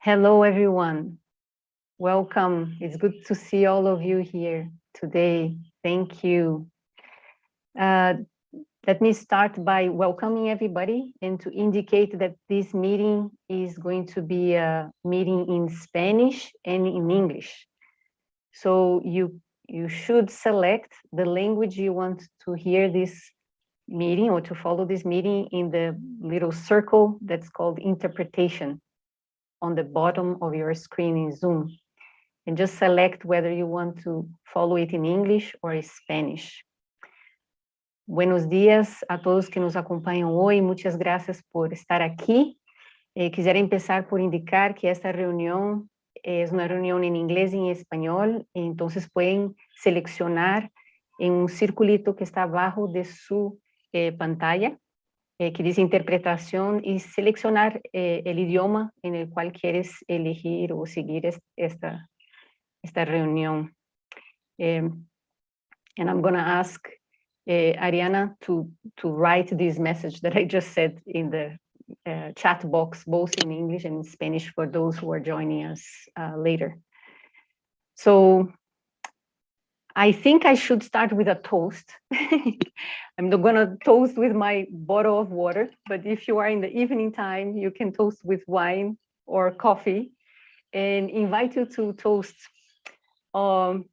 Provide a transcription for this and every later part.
Hello, everyone. Welcome. It's good to see all of you here today. Thank you. Let me start by welcoming everybody and to indicate that this meeting is going to be a meeting in Spanish and in English. So you should select the language you want to hear this meeting or to follow this meeting in the little circle that's called interpretation on the bottom of your screen in Zoom, and just select whether you want to follow it in English or in Spanish. Buenos días a todos que nos acompañan hoy. Muchas gracias por estar aquí. Quisiera empezar por indicar que esta reunión es una reunión en inglés y en español, entonces pueden seleccionar en un circulito que está abajo de su pantalla, que dice interpretación, y seleccionar el idioma en el cual quieres elegir o seguir esta reunión. And I'm going to ask Ariana to write this message that I just said in the chat box, both in English and in Spanish, for those who are joining us later. So I think I should start with a toast. I'm not going to toast with my bottle of water, but if you are in the evening time, you can toast with wine or coffee, and invite you to toast. I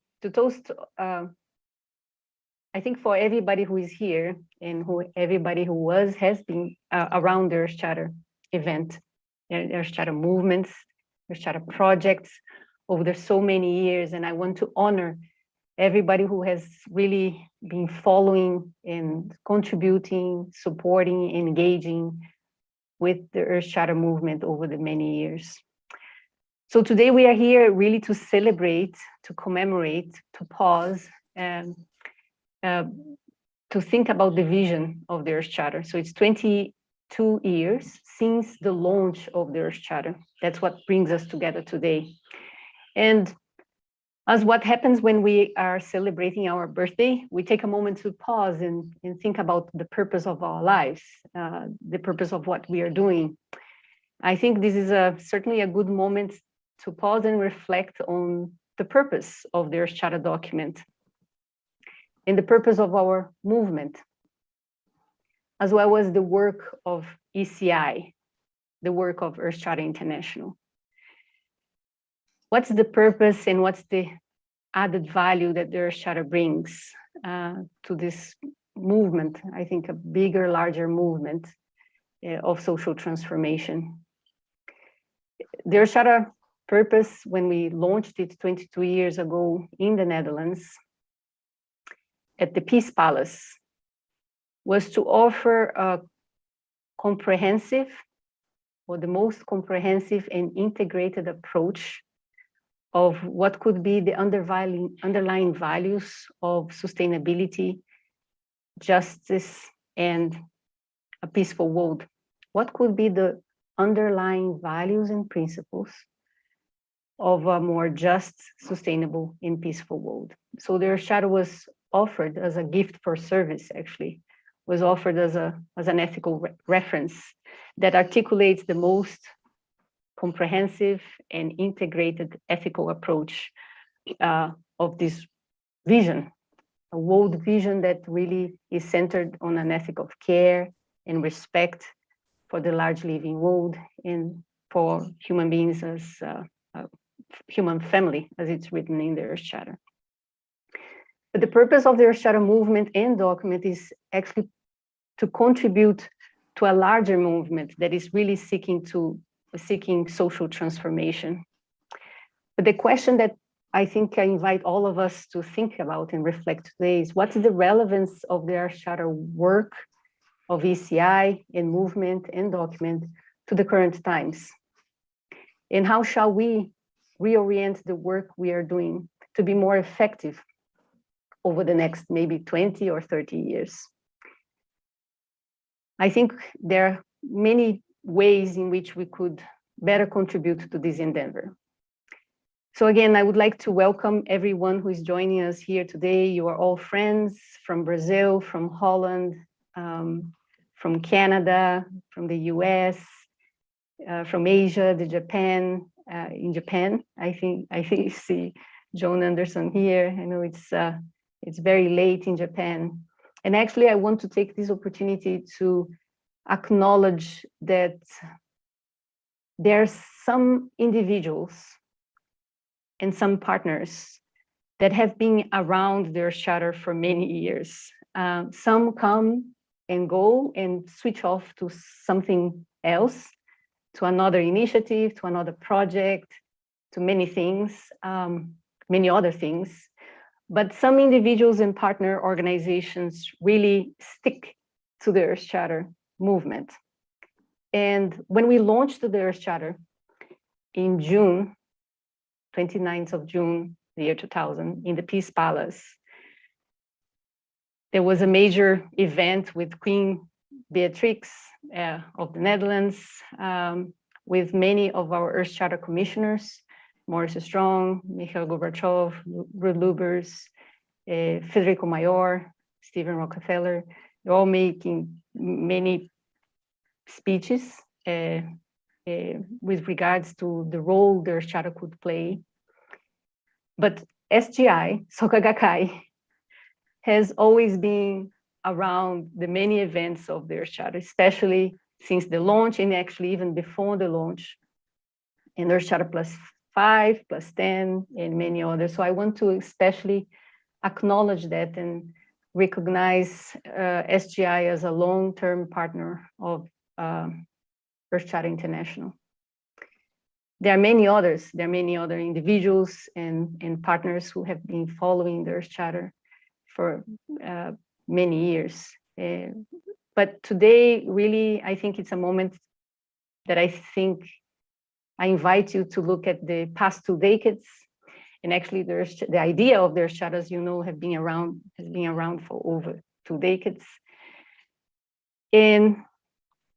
think for everybody who is here and everybody who has been around the Earth Charter event, Earth Charter movements, Earth Charter projects over so many years, and I want to honor everybody who has really been following and contributing, supporting, engaging with the Earth Charter movement over the many years. So today we are here really to celebrate, to commemorate, to pause, and to think about the vision of the Earth Charter. So it's 22 years since the launch of the Earth Charter. That's what brings us together today. And as what happens when we are celebrating our birthday, we take a moment to pause and think about the purpose of our lives, the purpose of what we are doing. I think this is certainly a good moment to pause and reflect on the purpose of the Earth Charter document and the purpose of our movement, as well as the work of ECI, the work of Earth Charter International. What's the purpose and what's the added value that the Earth Charter brings to this movement? I think a bigger, larger movement of social transformation. The Earth Charter purpose, when we launched it 22 years ago in the Netherlands at the Peace Palace, was to offer a comprehensive, or the most comprehensive and integrated approach of what could be the underlying values of sustainability, justice, and a peaceful world. What could be the underlying values and principles of a more just, sustainable, and peaceful world? So the Earth Charter was offered as a gift for service, actually, was offered as an ethical reference that articulates the most comprehensive and integrated ethical approach of this vision, a world vision that really is centered on an ethic of care and respect for the large living world and for human beings as a human family, as it's written in the Earth Charter. But the purpose of the Earth Charter movement and document is actually to contribute to a larger movement that is really seeking social transformation. But the question that I think I invite all of us to think about and reflect today is, what's the relevance of the Earth Charter work of ECI and movement and document to the current times? And how shall we reorient the work we are doing to be more effective over the next maybe 20 or 30 years? I think there are many ways in which we could better contribute to this endeavor. So again, I would like to welcome everyone who is joining us here today. You are all friends from Brazil, from Holland, from Canada, from the US, from Asia, Japan, in Japan. I think you see Joan Anderson here. I know it's very late in Japan. And actually, I want to take this opportunity to acknowledge that there are some individuals and some partners that have been around the Earth Charter for many years. Some come and go and switch off to something else, to another initiative, to another project, to many things, many other things. But some individuals and partner organizations really stick to the Earth Charter movement. And when we launched the Earth Charter in June, 29th of June, the year 2000, in the Peace Palace, there was a major event with Queen Beatrix of the Netherlands, with many of our Earth Charter commissioners, Maurice Strong, Mikhail Gorbachev, Ruud Lubbers, Federico Mayor, Stephen Rockefeller. They're all making many speeches with regards to the role the Earth Charter could play. But SGI, Soka Gakkai, has always been around the many events of the Earth Charter, especially since the launch and actually even before the launch, and Earth Charter +5, +10, and many others. So I want to especially acknowledge that and recognize SGI as a long-term partner of Earth Charter International. There are many others. There are many other individuals and partners who have been following the Earth Charter for many years. But today, really, I think it's a moment that I think I invite you to look at the past 2 decades. And actually, the idea of the Earth Charter, as you know, has been around for over 2 decades. And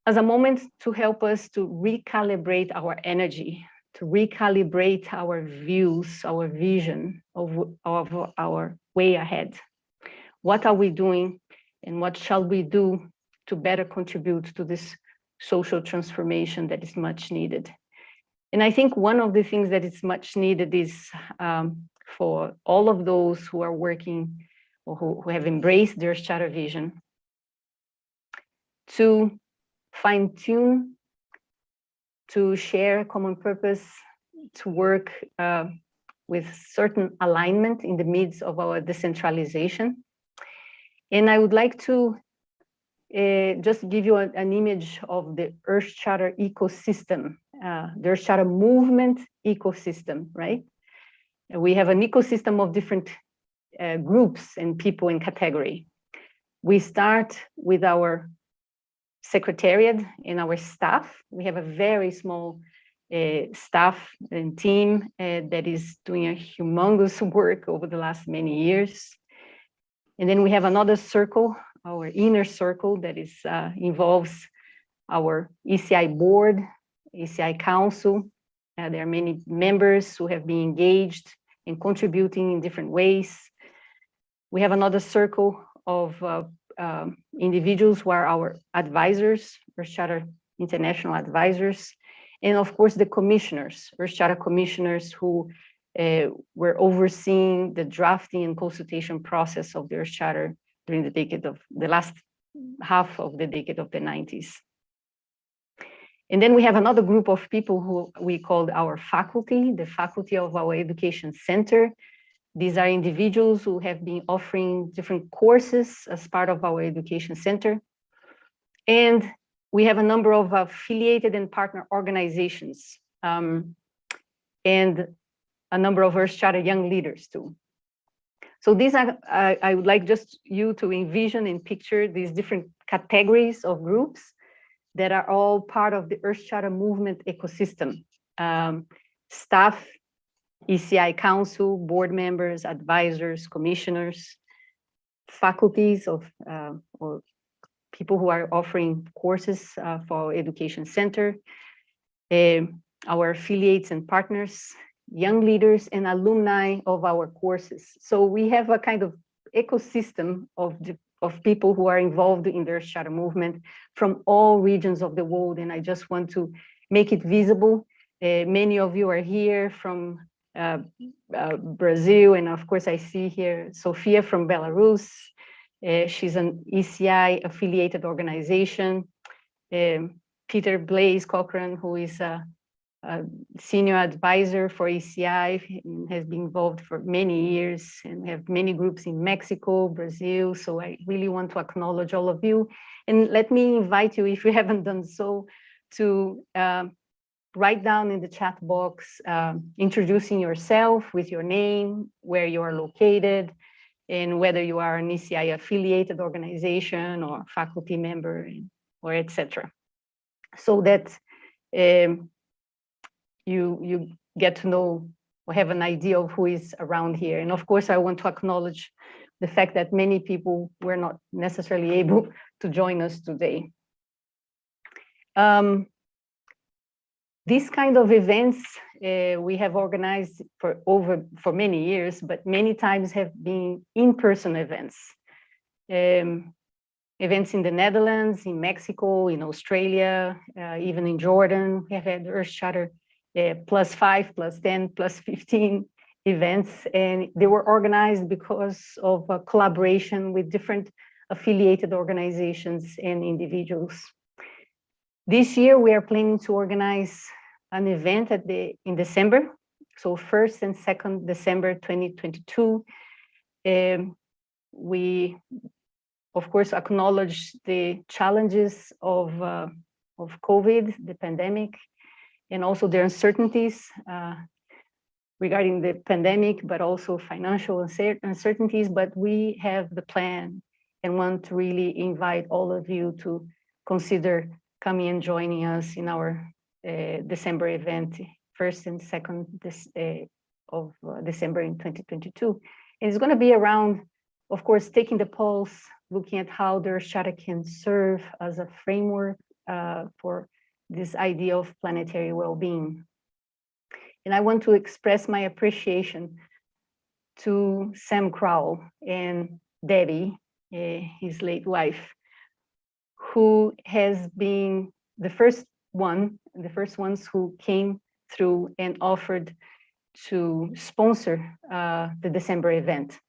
as a moment to help us to recalibrate our energy, to recalibrate our views, our vision of our way ahead. What are we doing and what shall we do to better contribute to this social transformation that is much needed? And I think one of the things that is much needed is for all of those who are working or who have embraced their Charter vision to fine-tune, to share a common purpose, to work with certain alignment in the midst of our decentralization. And I would like to just give you an image of the Earth Charter ecosystem, the Earth Charter movement ecosystem, right? We have an ecosystem of different groups and people in category. We start with our secretariat and our staff. We have a very small staff and team that is doing a humongous work over the last many years. And then we have another circle, our inner circle, that is involves our ECI board, ECI council. There are many members who have been engaged in contributing in different ways. We have another circle of individuals who are our advisors, Earth Charter International advisors, and of course the commissioners, Earth Charter commissioners who were overseeing the drafting and consultation process of the Earth Charter during the last half of the decade of the 90s. And then we have another group of people who we called our faculty, the faculty of our education center. These are individuals who have been offering different courses as part of our education center. And we have a number of affiliated and partner organizations and a number of Earth Charter young leaders too. So these are, I would like just you to envision and picture these different categories of groups that are all part of the Earth Charter movement ecosystem. Staff, ECI council, board members, advisors, commissioners, faculties of or people who are offering courses for our education center, our affiliates and partners, young leaders and alumni of our courses. So we have a kind of ecosystem of people who are involved in the Earth Charter movement from all regions of the world. And I just want to make it visible Many of you are here from Brazil, and of course I see here Sofia from Belarus. She's an ECI affiliated organization. Peter Blaise Cochran, who is a senior advisor for ECI, and has been involved for many years, and we have many groups in Mexico, Brazil. So I really want to acknowledge all of you. And let me invite you, if you haven't done so, to write down in the chat box, introducing yourself with your name, where you are located, and whether you are an ECI affiliated organization or faculty member, or etc. So that you get to know or have an idea of who is around here. And of course, I want to acknowledge the fact that many people were not necessarily able to join us today. These kind of events we have organized for many years, but many times have been in-person events. Events in the Netherlands, in Mexico, in Australia, even in Jordan. We have had Earthshatter +5, +10, +15 events, and they were organized because of a collaboration with different affiliated organizations and individuals. This year, we are planning to organize an event in December, so 1st and 2nd December 2022. We, of course, acknowledge the challenges of COVID, the pandemic, and also the uncertainties regarding the pandemic, but also financial uncertainties. But we have the plan and want to really invite all of you to consider coming and joining us in our December event, 1st and 2nd of December in 2022. And it's going to be around, of course, taking the pulse, looking at how the Earthshatter can serve as a framework for this idea of planetary well-being. And I want to express my appreciation to Sam Crowell and Debbie, his late wife, who has been the first ones who came through and offered to sponsor the December event.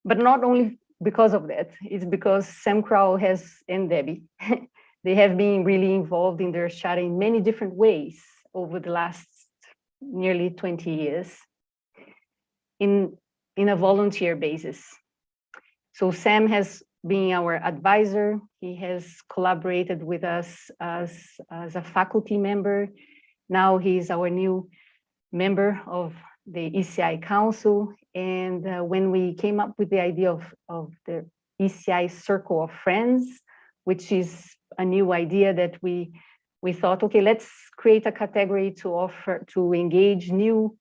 But not only because of that, it's because Sam Crowell and Debbie, they have been really involved in their Earthshatter in many different ways over the last nearly 20 years in a volunteer basis. So Sam has been our advisor. He has collaborated with us as a faculty member. Now he's our new member of the ECI Council. And when we came up with the idea of the ECI Circle of Friends, which is a new idea that we thought, okay, let's create a category to engage new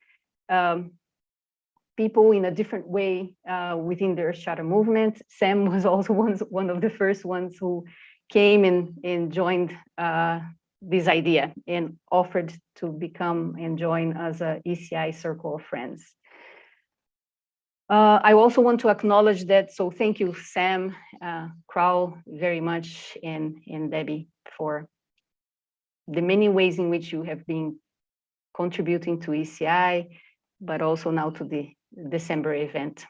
people in a different way within the Earthshatter movement. Sam was also one of the first ones who came and joined this idea and offered to become and join as a ECI Circle of Friends. I also want to acknowledge that, so thank you, Sam Crowell, very much, and Debbie, for the many ways in which you have been contributing to ECI, but also now to the December event.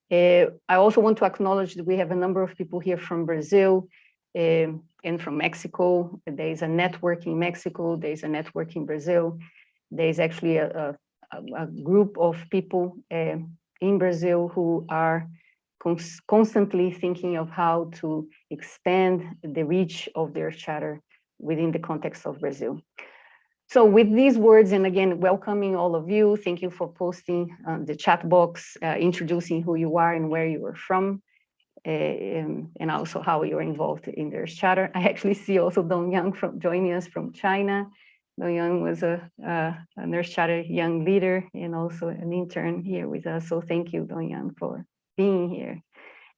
I also want to acknowledge that we have a number of people here from Brazil and from Mexico. There is a network in Mexico, there is a network in Brazil. There is actually a group of people in Brazil who are constantly thinking of how to expand the reach of their Earthshatter within the context of Brazil. So with these words, and again, welcoming all of you, thank you for posting the chat box, introducing who you are and where you are from, and also how you're involved in the Earthshatter. I actually see also Dong Yang joining us from China. Dong Yang was a Earthshatter young leader and also an intern here with us. So thank you, Dong Yang, for being here,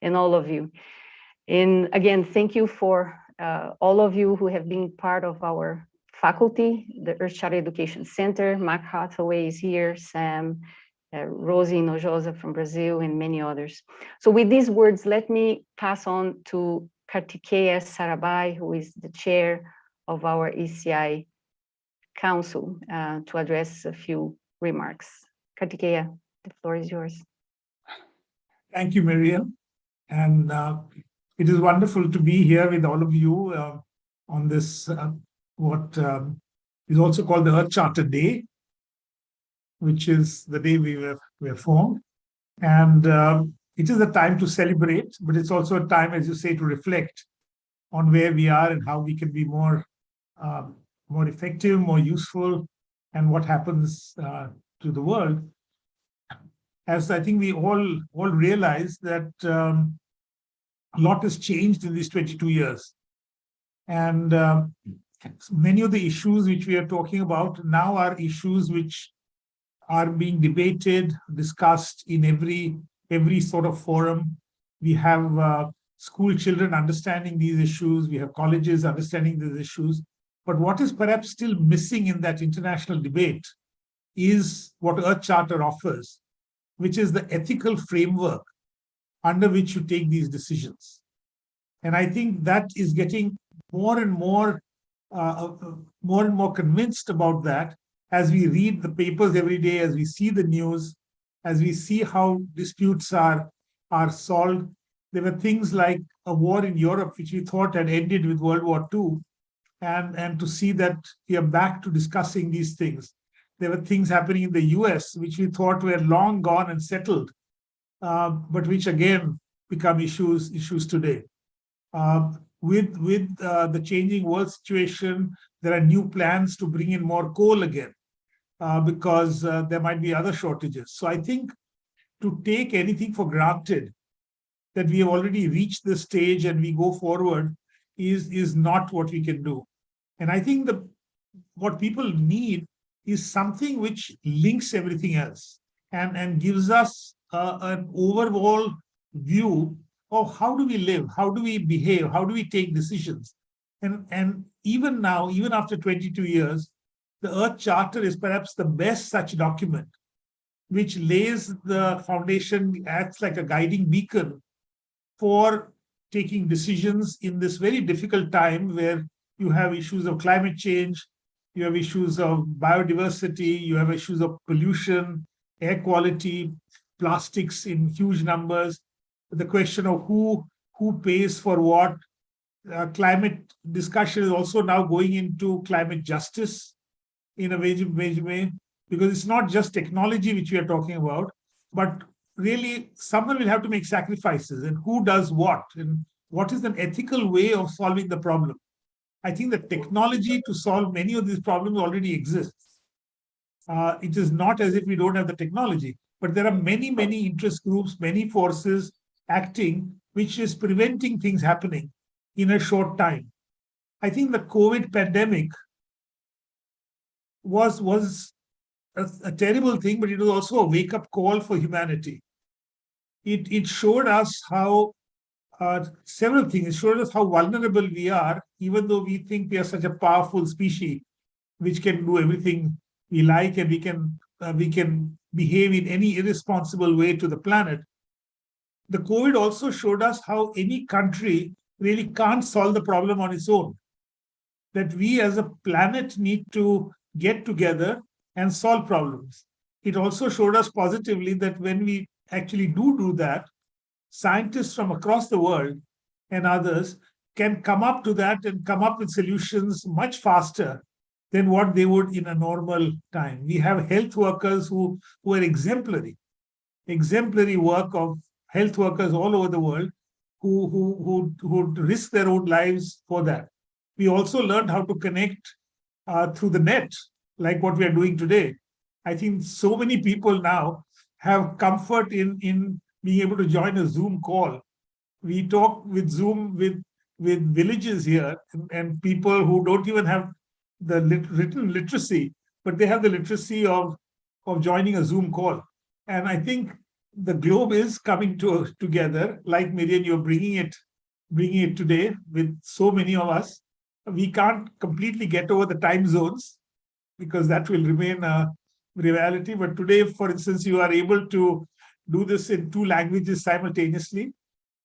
and all of you. And again, thank you for all of you who have been part of our faculty, the Earthshatter Education Center. Mark Hathaway is here, Sam, Rosie Nojosa from Brazil, and many others. So with these words, let me pass on to Kartikeya Sarabhai, who is the chair of our ECI Council to address a few remarks. Kartikeya, the floor is yours. Thank you, Miriam. And it is wonderful to be here with all of you on this, what is also called the Earth Charter Day, which is the day we were formed. And it is a time to celebrate, but it's also a time, as you say, to reflect on where we are and how we can be more effective, more useful, and what happens to the world. As I think we all realize that a lot has changed in these 22 years. And many of the issues which we are talking about now are issues which are being debated, discussed in every sort of forum. We have school children understanding these issues. We have colleges understanding these issues. But what is perhaps still missing in that international debate is what Earth Charter offers, which is the ethical framework under which you take these decisions. And I think that is getting more and more convinced about that as we read the papers every day, as we see the news, as we see how disputes are solved. There were things like a war in Europe, which we thought had ended with World War II, and to see that we are back to discussing these things. There were things happening in the US, which we thought were long gone and settled, but which again become issues today. With the changing world situation, there are new plans to bring in more coal again, because there might be other shortages. So I think to take anything for granted that we have already reached this stage and we go forward is not what we can do. And I think what people need is something which links everything else and gives us an overall view of how do we live, how do we behave, how do we take decisions. And even now, even after 22 years, the Earth Charter is perhaps the best such document, which lays the foundation, acts like a guiding beacon for taking decisions in this very difficult time where you have issues of climate change, you have issues of biodiversity, you have issues of pollution, air quality, plastics in huge numbers, the question of who pays for what. Climate discussion is also now going into climate justice in a major way, because it's not just technology which we are talking about, but really someone will have to make sacrifices, and who does what, and what is an ethical way of solving the problem. I think the technology to solve many of these problems already exists. It is not as if we don't have the technology, but there are many interest groups, many forces acting, which is preventing things happening in a short time. I think the COVID pandemic was a terrible thing, but it was also a wake-up call for humanity. It showed us how several things. It showed us how vulnerable we are, even though we think we are such a powerful species which can do everything we like, and we can behave in any irresponsible way to the planet. The COVID also showed us how any country really can't solve the problem on its own. That we as a planet need to get together and solve problems. It also showed us positively that when we actually do that, scientists from across the world and others can come up to that and come up with solutions much faster than what they would in a normal time. We have health workers who are exemplary work of health workers all over the world who risk their own lives for that. We also learned how to connect through the net, like what we are doing today. I think so many people now have comfort in being able to join a Zoom call. We talk with Zoom with villages here and people who don't even have the written literacy, but they have the literacy of joining a Zoom call. And I think the globe is coming together, like Miriam, you're bringing it today with so many of us. We can't completely get over the time zones because that will remain a reality. But today, for instance, you are able to do this in 2 languages simultaneously,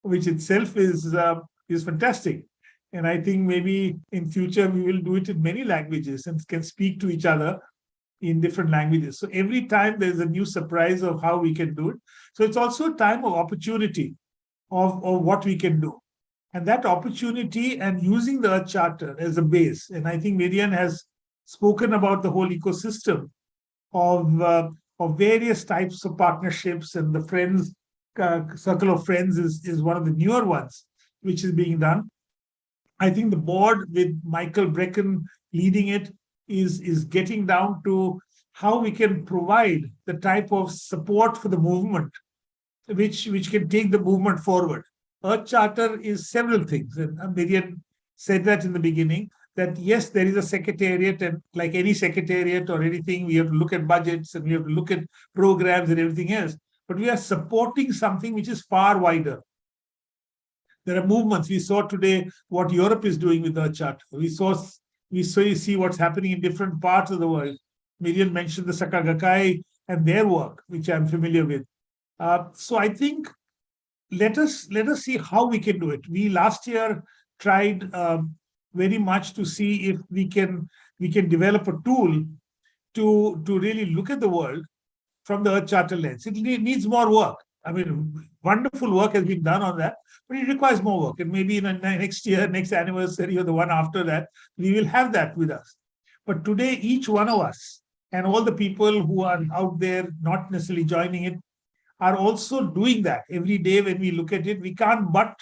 which itself is fantastic. And I think maybe in future we will do it in many languages and can speak to each other in different languages. So every time there's a new surprise of how we can do it. So it's also a time of opportunity of what we can do. And that opportunity and using the Earth Charter as a base. And I think Miriam has spoken about the whole ecosystem of various types of partnerships, and the friends circle of friends is one of the newer ones which is being done. I think the board with Michael Brecken leading it is getting down to how we can provide the type of support for the movement which can take the movement forward. Earth Charter is several things, and Miriam said that in the beginning, that yes, there is a secretariat, and like any secretariat or anything, we have to look at budgets and we have to look at programs and everything else. But we are supporting something which is far wider. There are movements. We saw today what Europe is doing with the Charter. We see what's happening in different parts of the world. Miriam mentioned the Sakagakai and their work, which I'm familiar with. So I think let us see how we can do it. We last year tried very much to see if we can develop a tool to really look at the world from the Earth Charter lens. It needs more work. I mean, wonderful work has been done on that, but it requires more work. And maybe in next year, next anniversary, or the one after that, we will have that with us. But today, each one of us and all the people who are out there not necessarily joining it are also doing that every day. When we look at it, we can't but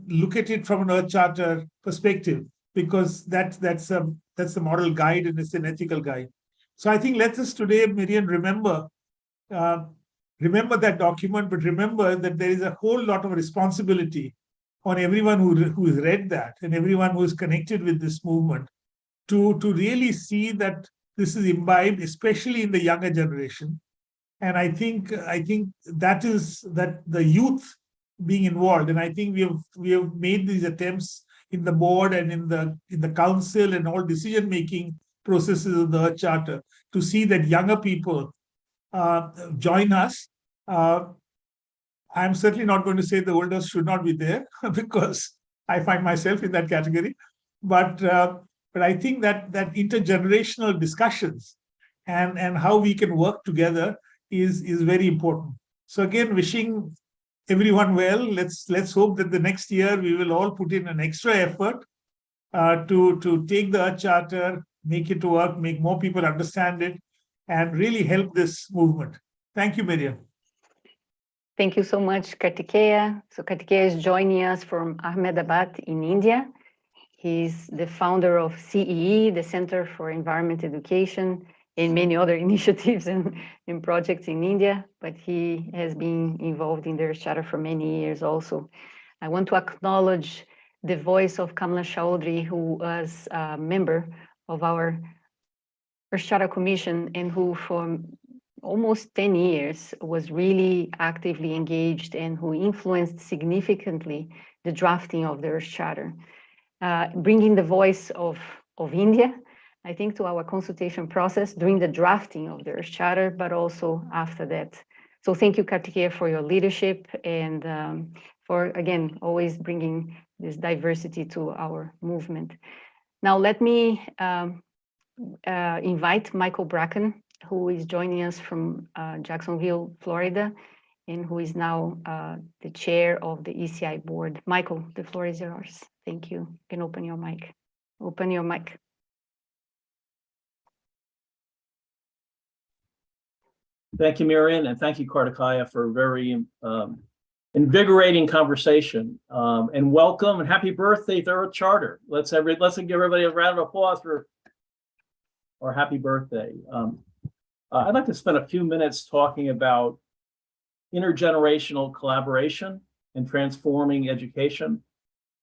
look at it from an Earth Charter perspective, because that's the moral guide and it's an ethical guide. So I think let us today, Miriam, remember that document, but remember that there is a whole lot of responsibility on everyone who has read that and everyone who is connected with this movement to really see that this is imbibed, especially in the younger generation. And I think that the youth being involved, and I think we have made these attempts in the board and in the council and all decision making processes of the Earth Charter to see that younger people join us. I'm certainly not going to say the oldest should not be there because I find myself in that category, but I think that intergenerational discussions and how we can work together is very important. So again, wishing everyone well. Let's hope that the next year we will all put in an extra effort to take the Earth Charter, make it work, make more people understand it, and really help this movement. Thank you, Miriam. Thank you so much, Kartikeya. So Kartikeya is joining us from Ahmedabad in India. He's the founder of CEE, the Center for Environment Education, and many other initiatives and projects in India, but he has been involved in the Earth Charter for many years also. I want to acknowledge the voice of Kamala Chaudhry, who was a member of our Earth Charter Commission and who for almost 10 years was really actively engaged and who influenced significantly the drafting of the Earth Charter, bringing the voice of India, I think, to our consultation process during the drafting of the Earth Charter, but also after that. So thank you, Kartikeya, for your leadership and for, again, always bringing this diversity to our movement. Now, let me invite Michael Bracken, who is joining us from Jacksonville, Florida, and who is now the chair of the ECI board. Michael, the floor is yours. Thank you. You can open your mic. Open your mic. Thank you, Miriam, and thank you, Kartikeya, for a very invigorating conversation. And welcome and happy birthday to Earth Charter. Let's give everybody a round of applause for our happy birthday. I'd like to spend a few minutes talking about intergenerational collaboration and transforming education.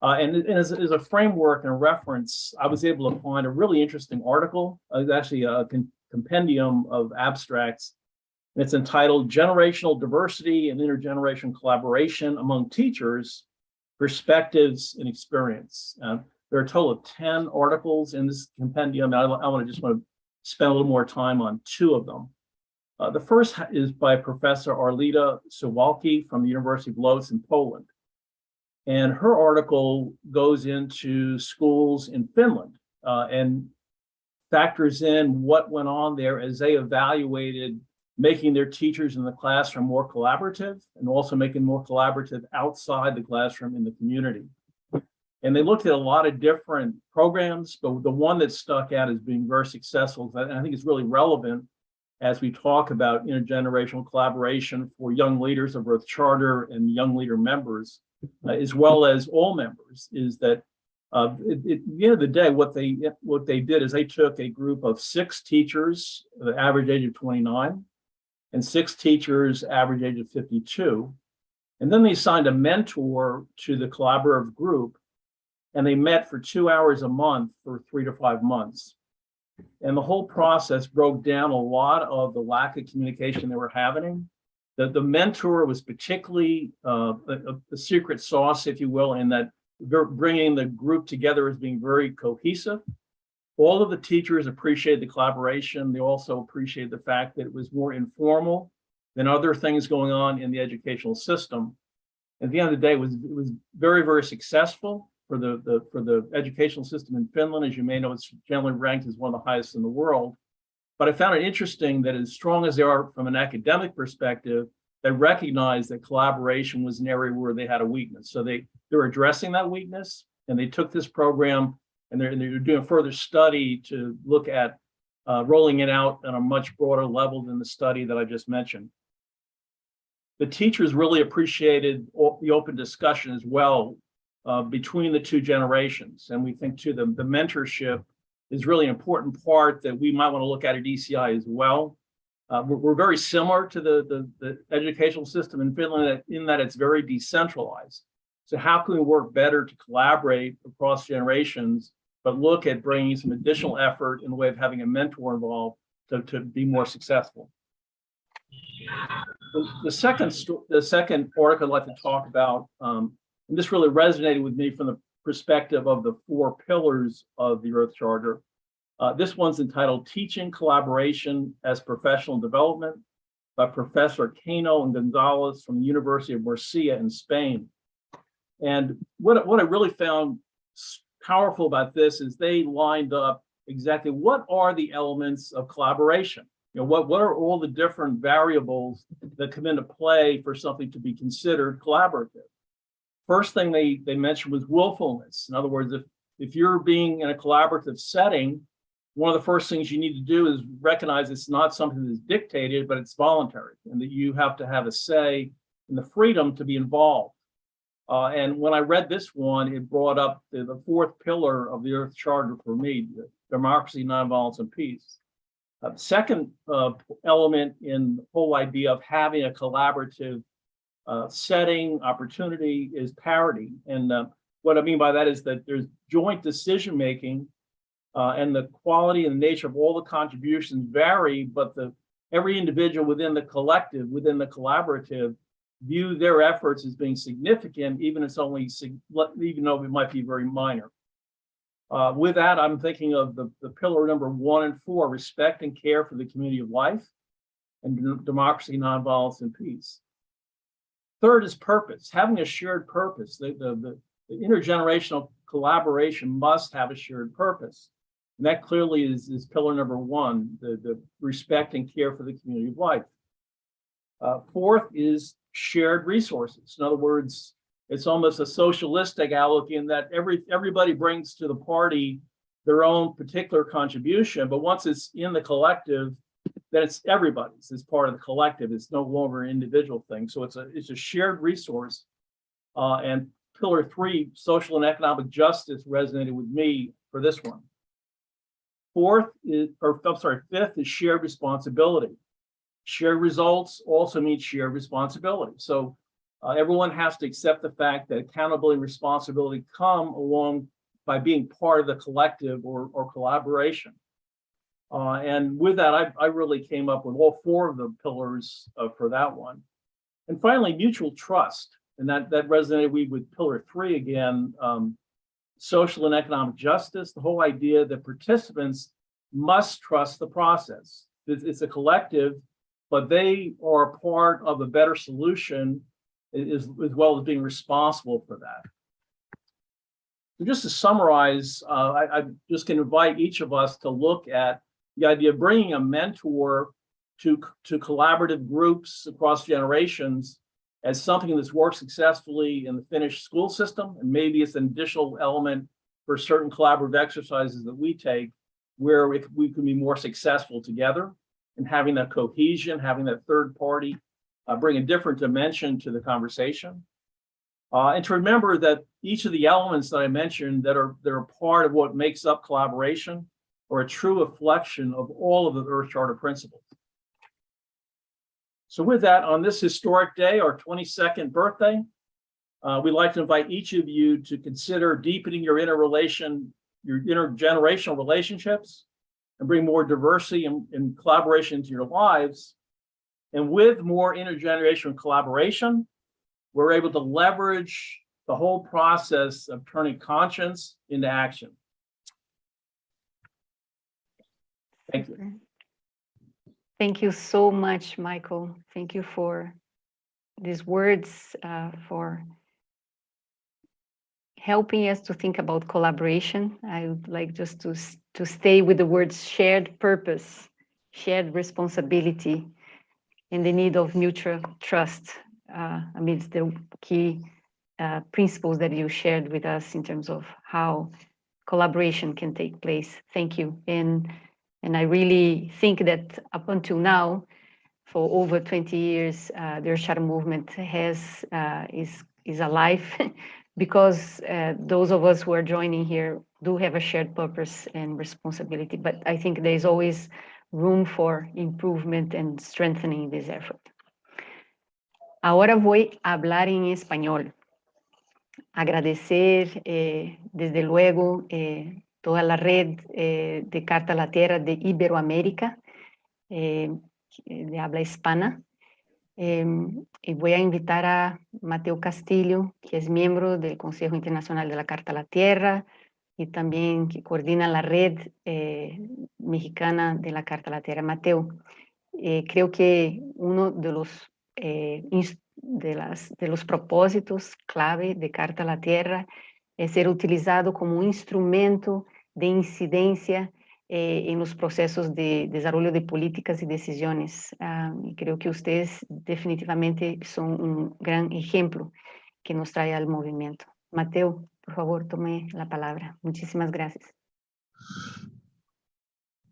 And as a framework and a reference, I was able to find a really interesting article. It's actually a compendium of abstracts. And it's entitled Generational Diversity and Intergenerational Collaboration Among Teachers, Perspectives and Experience. There are a total of 10 articles in this compendium. I want to spend a little more time on 2 of them. The first is by Professor Arlita Suwalki from the University of Łódź in Poland. And her article goes into schools in Finland and factors in what went on there as they evaluated making their teachers in the classroom more collaborative and also making more collaborative outside the classroom in the community. And they looked at a lot of different programs, but the one that stuck out as being very successful, and I think it's really relevant as we talk about intergenerational collaboration for young leaders of both charter and young leader members, as well as all members, is that at the end of the day, what they did is they took a group of 6 teachers, the average age of 29, and 6 teachers, average age of 52. And then they assigned a mentor to the collaborative group, and they met for 2 hours a month for 3 to 5 months. And the whole process broke down a lot of the lack of communication they were having. The mentor was particularly a secret sauce, if you will, in that they're bringing the group together as being very cohesive. All of the teachers appreciated the collaboration. They also appreciated the fact that it was more informal than other things going on in the educational system. At the end of the day, it was very, very successful for the educational system in Finland. As you may know, it's generally ranked as one of the highest in the world. But I found it interesting that as strong as they are from an academic perspective, they recognized that collaboration was an area where they had a weakness. So they're addressing that weakness, and they took this program and they're doing further study to look at rolling it out on a much broader level than the study that I just mentioned. The teachers really appreciated the open discussion as well between the 2 generations. And we think too, the mentorship is really an important part that we might want to look at ECI as well. We're very similar to the educational system in Finland in that it's very decentralized. So how can we work better to collaborate across generations, but look at bringing some additional effort in the way of having a mentor involved to be more successful? The second article I'd like to talk about, and this really resonated with me from the perspective of the 4 pillars of the Earth Charter. This one's entitled Teaching Collaboration as Professional Development by Professor Cano and Gonzalez from the University of Murcia in Spain. And what I really found powerful about this is they lined up exactly what are the elements of collaboration. You know, what are all the different variables that come into play for something to be considered collaborative? First thing they mentioned was willfulness. In other words, if you're being in a collaborative setting, one of the first things you need to do is recognize it's not something that's dictated, but it's voluntary, and that you have to have a say and the freedom to be involved. And when I read this one, it brought up the 4th pillar of the Earth Charter for me: democracy, nonviolence, and peace. Second element in the whole idea of having a collaborative setting, opportunity, is parity. And what I mean by that is that there's joint decision making, and the quality and the nature of all the contributions vary, but every individual within the collective, within the collaborative, view their efforts as being significant, even though it might be very minor. With that, I'm thinking of the pillar number 1 and 4, respect and care for the community of life, and democracy, nonviolence, and peace. Third is purpose, having a shared purpose. The intergenerational collaboration must have a shared purpose. And that clearly is pillar number 1, the respect and care for the community of life. Fourth is shared resources. In other words, it's almost a socialistic outlook in that everybody brings to the party their own particular contribution, but once it's in the collective, then it's everybody's. It's part of the collective. It's no longer an individual thing. So it's a shared resource. And pillar 3, social and economic justice, resonated with me for this one. Fifth is shared responsibility. Shared results also mean shared responsibility. So everyone has to accept the fact that accountability and responsibility come along by being part of the collective or collaboration. And with that, I really came up with all 4 of the pillars for that one. And finally, mutual trust. And that resonated with pillar 3 again, social and economic justice, the whole idea that participants must trust the process. It's a collective, but they are part of a better solution as well as being responsible for that. So just to summarize, I just can invite each of us to look at the idea of bringing a mentor to collaborative groups across generations as something that's worked successfully in the Finnish school system, and maybe it's an additional element for certain collaborative exercises that we take where we can be more successful together, and having that cohesion, having that third party bring a different dimension to the conversation. And to remember that each of the elements that I mentioned that are part of what makes up collaboration are a true reflection of all of the Earth Charter principles. So with that, on this historic day, our 22nd birthday, we'd like to invite each of you to consider deepening your intergenerational relationships and bring more diversity and collaboration into your lives. And with more intergenerational collaboration, we're able to leverage the whole process of turning conscience into action. Thank you. Thank you so much, Michael. Thank you for these words, for helping us to think about collaboration. I would like just to stay with the words shared purpose, shared responsibility, and the need of mutual trust amidst the key principles that you shared with us in terms of how collaboration can take place. Thank you. And I really think that up until now, for over 20 years, the Earth Charter movement is alive because those of us who are joining here do have a shared purpose and responsibility. But I think there is always room for improvement and strengthening this effort. Ahora voy a hablar en español. Agradecer desde luego toda la red de Carta a la Tierra de Iberoamérica, de habla hispana. Y voy a invitar a Mateo Castillo, que es miembro del Consejo Internacional de la Carta a la Tierra y también que coordina la red mexicana de la Carta a la Tierra. Mateo, creo que uno de los propósitos clave de Carta a la Tierra es ser utilizado como un instrumento de incidencia en los procesos de desarrollo de políticas y decisiones. Y creo que ustedes definitivamente son un gran ejemplo que nos trae al movimiento. Mateo, por favor, tome la palabra. Muchísimas gracias.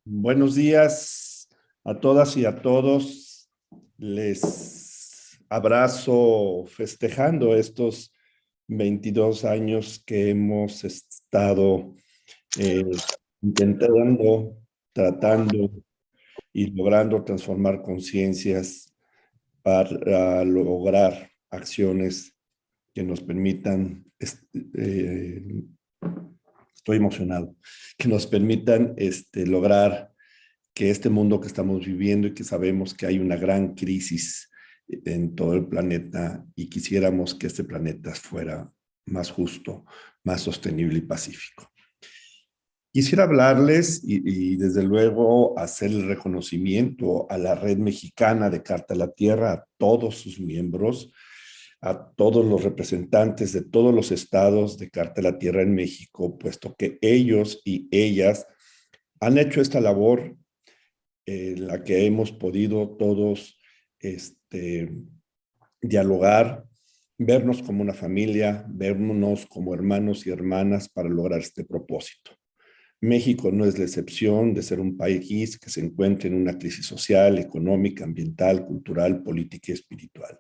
Buenos días a todas y a todos. Les abrazo festejando estos 22 años que hemos estado intentando, tratando y logrando transformar conciencias para lograr acciones que nos permitan, estoy emocionado, que nos permitan lograr que este mundo que estamos viviendo y que sabemos que hay una gran crisis en todo el planeta y quisiéramos que este planeta fuera más justo, más sostenible y pacífico. Quisiera hablarles y desde luego hacer el reconocimiento a la red mexicana de Carta a la Tierra, a todos sus miembros, a todos los representantes de todos los estados de Carta a la Tierra en México, puesto que ellos y ellas han hecho esta labor en la que hemos podido todos dialogar, vernos como una familia, vernos como hermanos y hermanas para lograr este propósito. México no es la excepción de ser un país que se encuentra en una crisis social, económica, ambiental, cultural, política y espiritual.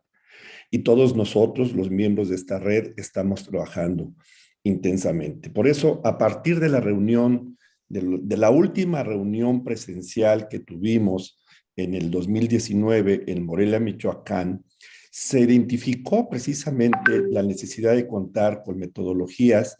Y todos nosotros, los miembros de esta red, estamos trabajando intensamente. Por eso, a partir de la reunión, de la última reunión presencial que tuvimos en el 2019 en Morelia, Michoacán, se identificó precisamente la necesidad de contar con metodologías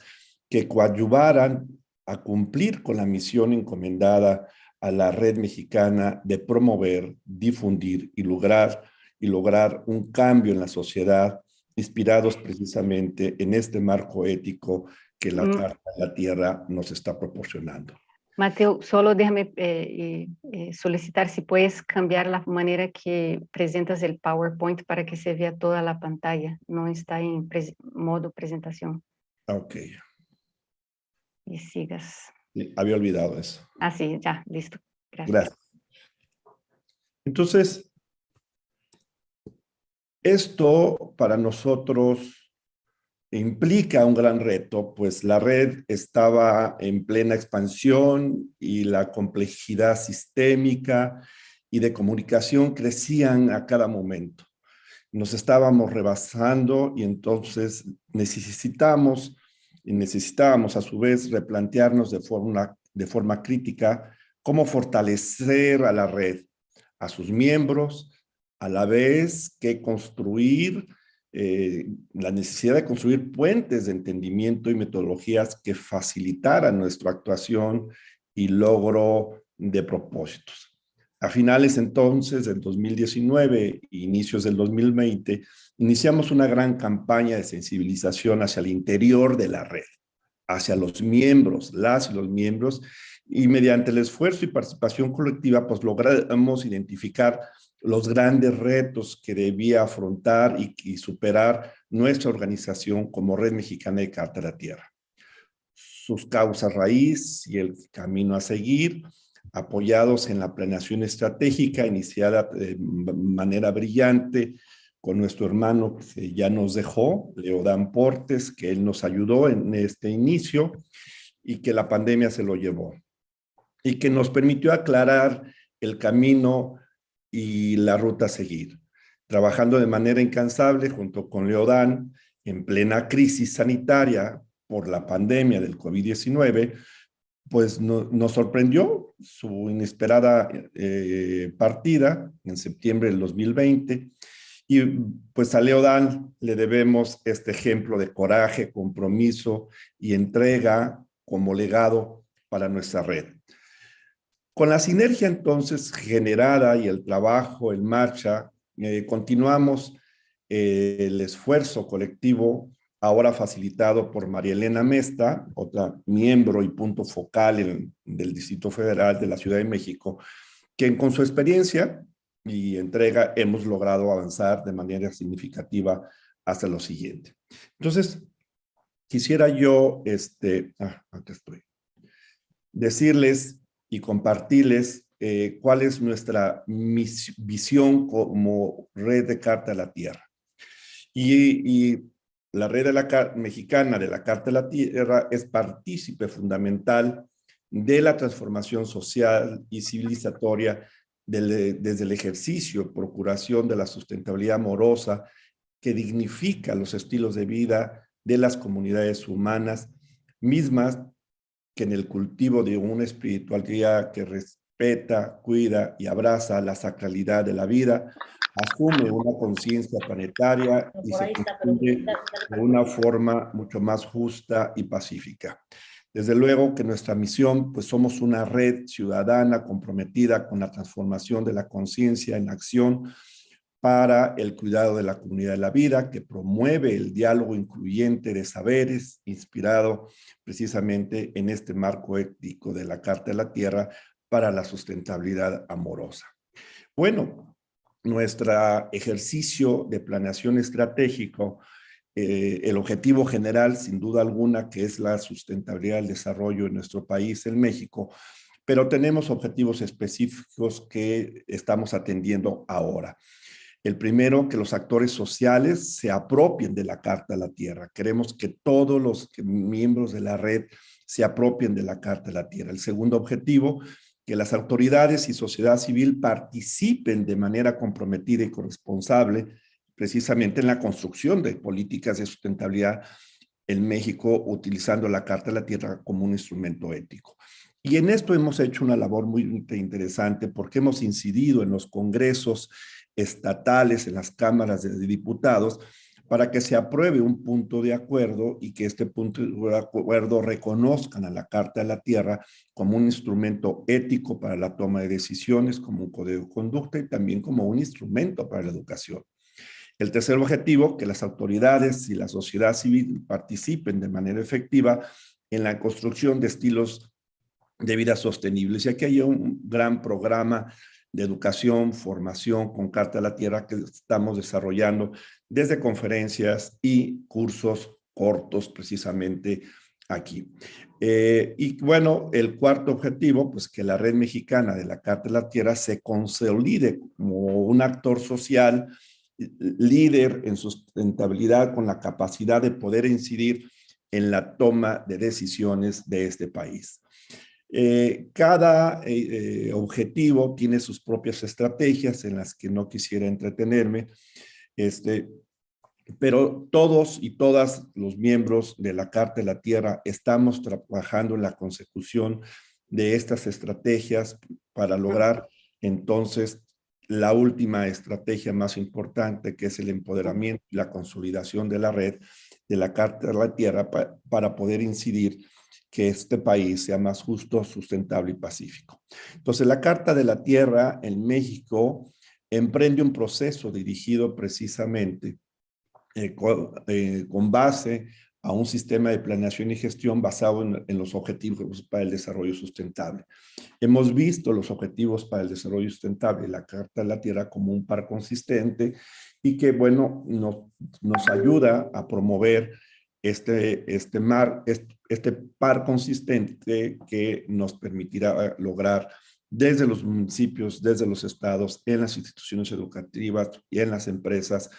que coadyuvaran a cumplir con la misión encomendada a la red mexicana de promover, difundir y lograr un cambio en la sociedad, inspirados precisamente en este marco ético que la Carta de la Tierra nos está proporcionando. Mateo, solo déjame solicitar si puedes cambiar la manera que presentas el PowerPoint para que se vea toda la pantalla. No está en modo presentación. Ok, Y sigas. había olvidado eso. Así, ya, listo. Gracias. Gracias. Entonces, esto para nosotros implica un gran reto, pues la red estaba en plena expansión y la complejidad sistémica y de comunicación crecían a cada momento. Nos estábamos rebasando y entonces necesitábamos a su vez replantearnos de forma crítica cómo fortalecer a la red, a sus miembros, a la vez que construir la necesidad de construir puentes de entendimiento y metodologías que facilitaran nuestra actuación y logro de propósitos. A finales entonces del 2019 e inicios del 2020, iniciamos una gran campaña de sensibilización hacia el interior de la red, hacia los miembros, las y los miembros, y mediante el esfuerzo y participación colectiva, pues logramos identificar los grandes retos que debía afrontar y superar nuestra organización como Red Mexicana de Carta de la Tierra. Sus causas raíz y el camino a seguir, apoyados en la planeación estratégica iniciada de manera brillante con nuestro hermano que ya nos dejó, Leodán Portes, que él nos ayudó en este inicio y que la pandemia se lo llevó y que nos permitió aclarar el camino y la ruta a seguir, trabajando de manera incansable junto con Leodán en plena crisis sanitaria por la pandemia del COVID-19, pues nos sorprendió su inesperada partida en septiembre del 2020 y pues a Leodán le debemos este ejemplo de coraje, compromiso y entrega como legado para nuestra red. Con la sinergia entonces generada y el trabajo en marcha, continuamos el esfuerzo colectivo, ahora facilitado por María Elena Mesta, otra miembro y punto focal del Distrito Federal de la Ciudad de México, quien con su experiencia y entrega hemos logrado avanzar de manera significativa hasta lo siguiente. Entonces, quisiera yo, aquí estoy, decirles y compartirles cuál es nuestra visión como red de Carta de la Tierra. Y la red de mexicana de la Carta de la Tierra es partícipe fundamental de la transformación social y civilizatoria desde el ejercicio, procuración de la sustentabilidad amorosa que dignifica los estilos de vida de las comunidades humanas mismas, que en el cultivo de una espiritualidad que respeta, cuida y abraza la sacralidad de la vida, asume una conciencia planetaria y se construye de una forma mucho más justa y pacífica. Desde luego que nuestra misión, pues somos una red ciudadana comprometida con la transformación de la conciencia en acción para el cuidado de la comunidad de la vida, que promueve el diálogo incluyente de saberes, inspirado precisamente en este marco ético de la Carta de la Tierra para la sustentabilidad amorosa. Bueno, nuestro ejercicio de planeación estratégico, el objetivo general, sin duda alguna, que es la sustentabilidad del desarrollo en nuestro país, en México, pero tenemos objetivos específicos que estamos atendiendo ahora. El primero, que los actores sociales se apropien de la Carta de la Tierra. Queremos que todos los miembros de la red se apropien de la Carta de la Tierra. El segundo objetivo, que las autoridades y sociedad civil participen de manera comprometida y corresponsable precisamente en la construcción de políticas de sustentabilidad en México, utilizando la Carta de la Tierra como un instrumento ético. Y en esto hemos hecho una labor muy interesante porque hemos incidido en los congresos estatales, en las cámaras de diputados, para que se apruebe un punto de acuerdo y que este punto de acuerdo reconozcan a la Carta de la Tierra como un instrumento ético para la toma de decisiones, como un código de conducta y también como un instrumento para la educación. El tercer objetivo, que las autoridades y la sociedad civil participen de manera efectiva en la construcción de estilos de vida sostenibles. Y aquí hay un gran programa de educación, formación con Carta de la Tierra que estamos desarrollando desde conferencias y cursos cortos precisamente aquí. Y bueno, el cuarto objetivo, pues que la red mexicana de la Carta de la Tierra se consolide como un actor social líder en sustentabilidad con la capacidad de poder incidir en la toma de decisiones de este país. Cada objetivo tiene sus propias estrategias en las que no quisiera entretenerme, pero todos y todas los miembros de la Carta de la Tierra estamos trabajando en la consecución de estas estrategias para lograr entonces la última estrategia más importante, que es el empoderamiento y la consolidación de la red de la Carta de la Tierra para poder incidir que este país sea más justo, sustentable y pacífico. Entonces, la Carta de la Tierra en México emprende un proceso dirigido precisamente con base a un sistema de planeación y gestión basado en los objetivos para el desarrollo sustentable. Hemos visto los objetivos para el desarrollo sustentable de la Carta de la Tierra como un par consistente y que, bueno, nos ayuda a promover este par consistente que nos permitirá lograr desde los municipios, desde los estados, en las instituciones educativas y en las empresas,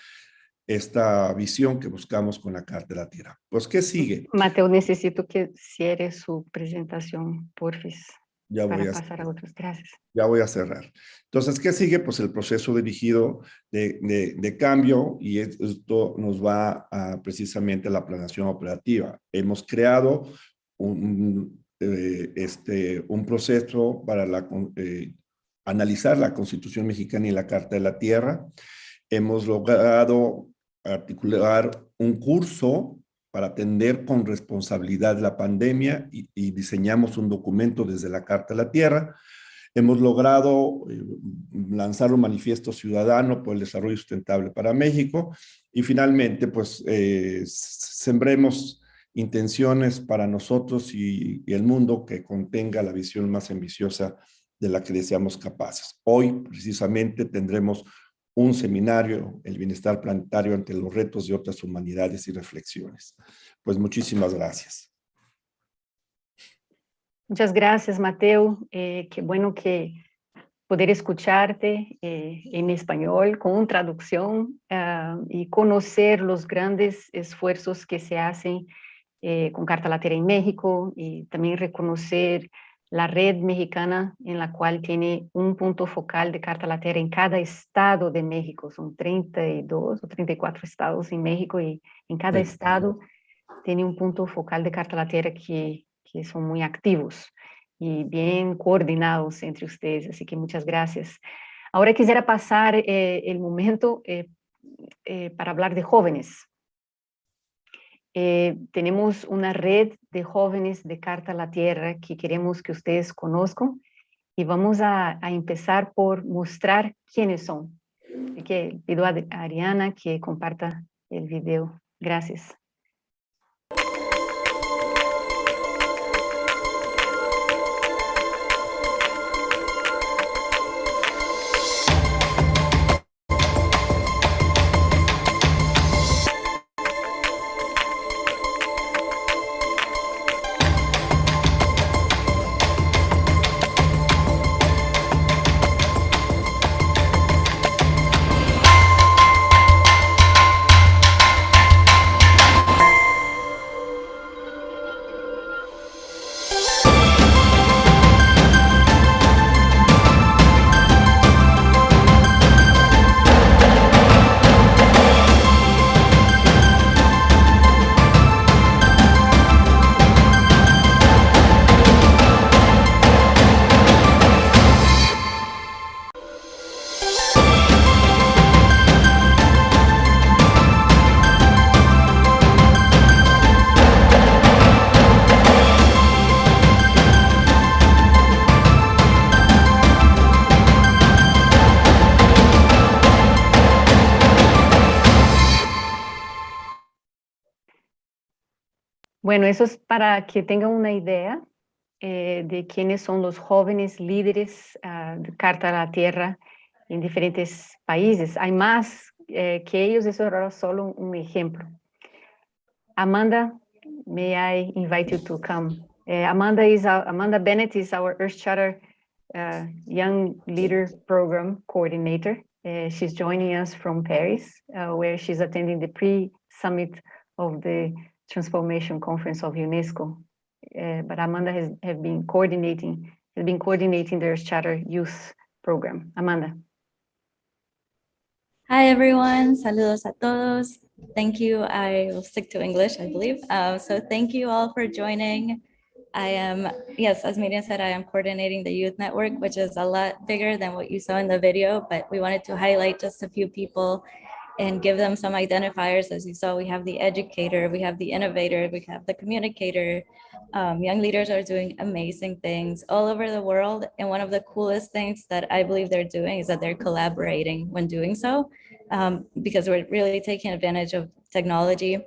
esta visión que buscamos con la Carta de la Tierra. Pues, ¿qué sigue? Mateo, necesito que cierre su presentación, porfis, Ya voy para a pasar a otros. Gracias. Ya voy a cerrar. Entonces, ¿qué sigue? Pues el proceso dirigido de cambio, y esto nos va precisamente a la planeación operativa. Hemos creado un proceso para analizar la Constitución mexicana y la Carta de la Tierra. Hemos logrado articular un curso para atender con responsabilidad la pandemia y diseñamos un documento desde la Carta de la Tierra. Hemos logrado lanzar un manifiesto ciudadano por el desarrollo sustentable para México y finalmente, pues, sembremos intenciones para nosotros y el mundo que contenga la visión más ambiciosa de la que deseamos capaces. Hoy, precisamente, tendremos un seminario, el bienestar planetario ante los retos de otras humanidades y reflexiones. Pues muchísimas gracias. Muchas gracias, Mateo. Qué bueno que poder escucharte en español con traducción y conocer los grandes esfuerzos que se hacen con Carta de la Tierra en México y también reconocer la red mexicana en la cual tiene un punto focal de Carta de la Tierra en cada estado de México. Son 32 o 34 estados en México y en cada estado tiene un punto focal de Carta de la Tierra que son muy activos y bien coordinados entre ustedes, así que muchas gracias. Ahora quisiera pasar el momento para hablar de jóvenes. Tenemos una red de jóvenes de Carta a la Tierra que queremos que ustedes conozcan y vamos a empezar por mostrar quiénes son. Así que pido a Ariana que comparta el video. Gracias. Bueno, eso es para que tengan una idea de quiénes son los jóvenes líderes de Carta a la Tierra en diferentes países. Hay más que ellos, eso era solo un ejemplo. Amanda, may I invite you to come? Amanda Bennett is our Earthshatter Young Leader Program Coordinator. She's joining us from Paris, where she's attending the pre-summit of the Transformation Conference of UNESCO. But Amanda has been coordinating the Earthshatter Youth Program. Amanda. Hi everyone, saludos a todos. Thank you. I will stick to English, I believe. So thank you all for joining. I am, yes, as Miriam said, I am coordinating the youth network, which is a lot bigger than what you saw in the video, but we wanted to highlight just a few people and give them some identifiers. As you saw, we have the educator, we have the innovator, we have the communicator. Young leaders are doing amazing things all over the world. And one of the coolest things that I believe they're doing is that they're collaborating when doing so, because we're really taking advantage of technology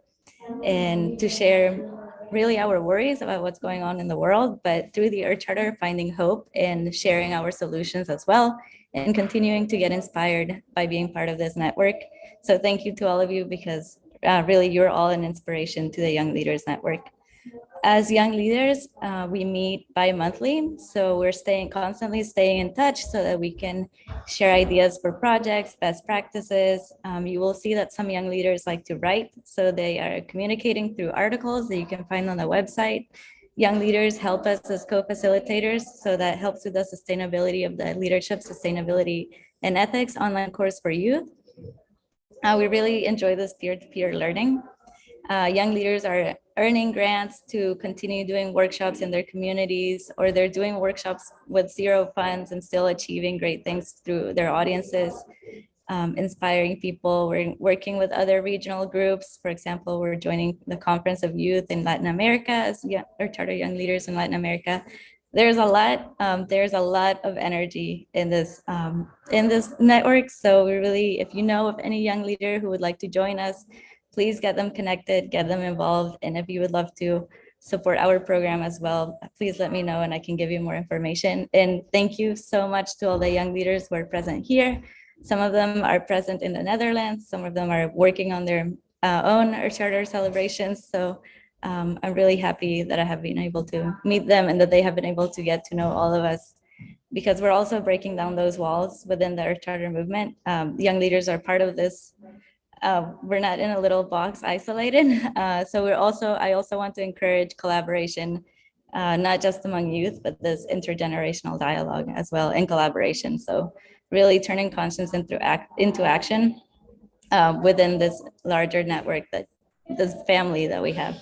and to share really our worries about what's going on in the world, but through the Earth Charter, finding hope and sharing our solutions as well, and continuing to get inspired by being part of this network. So thank you to all of you, because really you're all an inspiration to the Young Leaders Network. As young leaders, we meet bi-monthly, so we're constantly staying in touch so that we can share ideas for projects, best practices. You will see that some young leaders like to write, so they are communicating through articles that you can find on the website. Young leaders help us as co-facilitators, so that helps with the sustainability of the Leadership, Sustainability, and Ethics online course for youth. We really enjoy this peer-to-peer learning. Young leaders are earning grants to continue doing workshops in their communities, or they're doing workshops with zero funds and still achieving great things through their audiences, inspiring people. We're working with other regional groups. For example, we're joining the Conference of Youth in Latin America as Charter Young Leaders in Latin America. There's a lot of energy in this network. So we really, if you know of any young leader who would like to join us, please get them connected, get them involved. And if you would love to support our program as well, please let me know and I can give you more information. And thank you so much to all the young leaders who are present here. Some of them are present in the Netherlands. Some of them are working on their own Earth Charter celebrations. So I'm really happy that I have been able to meet them and that they have been able to get to know all of us, because we're also breaking down those walls within the Earth Charter movement. Young leaders are part of this. We're not in a little box isolated. So I also want to encourage collaboration, not just among youth, but this intergenerational dialogue as well, and collaboration. So really turning conscience into action within this larger network, this family that we have.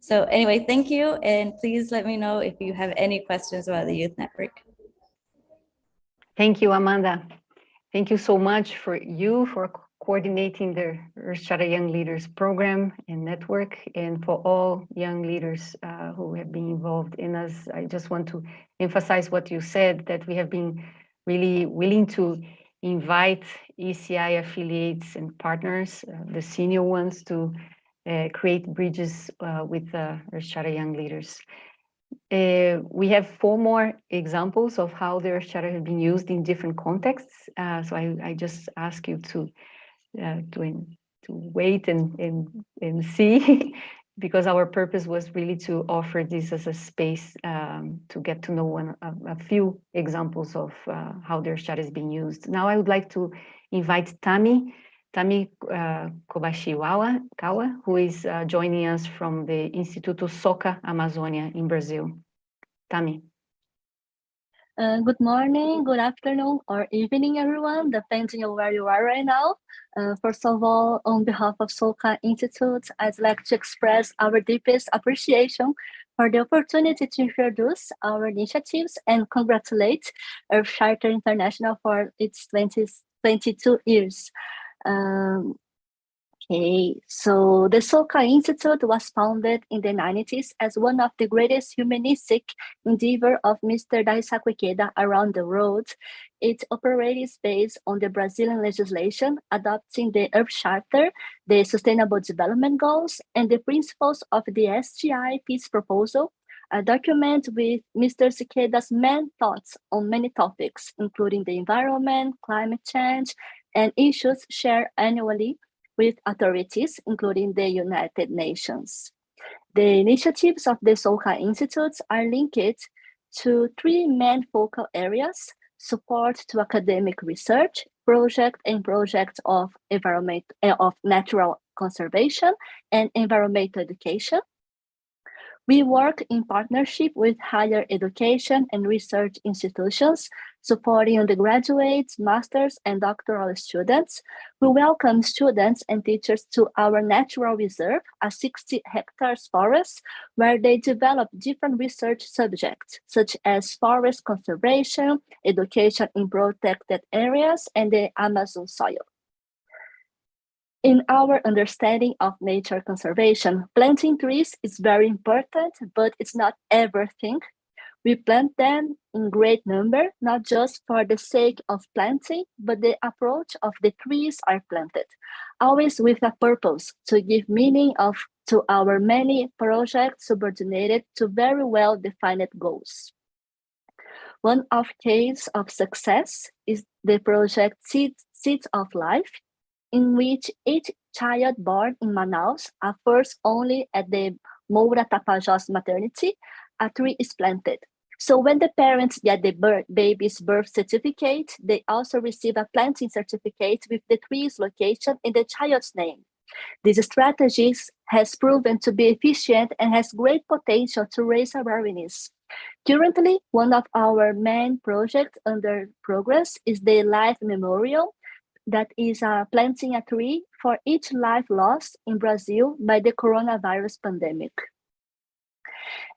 So anyway, thank you. And please let me know if you have any questions about the youth network. Thank you, Amanda. Thank you so much for coordinating the Earthshatter Young Leaders Program and Network, and for all young leaders who have been involved in us. I just want to emphasize what you said, that we have been really willing to invite ECI affiliates and partners, the senior ones, to create bridges with Earthshatter Young Leaders. We have 4 more examples of how the Earthshatter has been used in different contexts. So I just ask you to wait and see, because our purpose was really to offer this as a space to get to know a few examples of how the Earthshatter is being used. Now I would like to invite Tami Kobashiwakawa, who is joining us from the Instituto Soca Amazônia in Brazil. Tami. Good morning, good afternoon, or evening, everyone, depending on where you are right now. First of all, on behalf of Soca Institute, I'd like to express our deepest appreciation for the opportunity to introduce our initiatives and congratulate Earth Charter International for its 22 years. Okay, so the Soca Institute was founded in the 90s as one of the greatest humanistic endeavor of Mr. Daisaku Ikeda around the world. It operates based on the Brazilian legislation, adopting the Earth Charter, the Sustainable Development Goals, and the principles of the SDI Peace Proposal, a document with Mr. Siqueira's main thoughts on many topics, including the environment, climate change, and issues shared annually with authorities, including the United Nations. The initiatives of the SOCA Institutes are linked to three main focal areas: support to academic research, projects of natural conservation, and environmental education. We work in partnership with higher education and research institutions, supporting undergraduates, masters, and doctoral students. We welcome students and teachers to our natural reserve, a 60 hectares forest, where they develop different research subjects, such as forest conservation, education in protected areas, and the Amazon soil. In our understanding of nature conservation, planting trees is very important, but it's not everything. We plant them in great number, not just for the sake of planting, but the approach of the trees are planted, always with a purpose to give meaning to our many projects subordinated to very well-defined goals. One of case of success is the project Seeds of Life, in which each child born in Manaus, at first only at the Moura Tapajós maternity, a tree is planted. So when the parents get the baby's birth certificate, they also receive a planting certificate with the tree's location in the child's name. This strategy has proven to be efficient and has great potential to raise awareness. Currently, one of our main projects under progress is the Life Memorial, that is planting a tree for each life lost in Brazil by the coronavirus pandemic.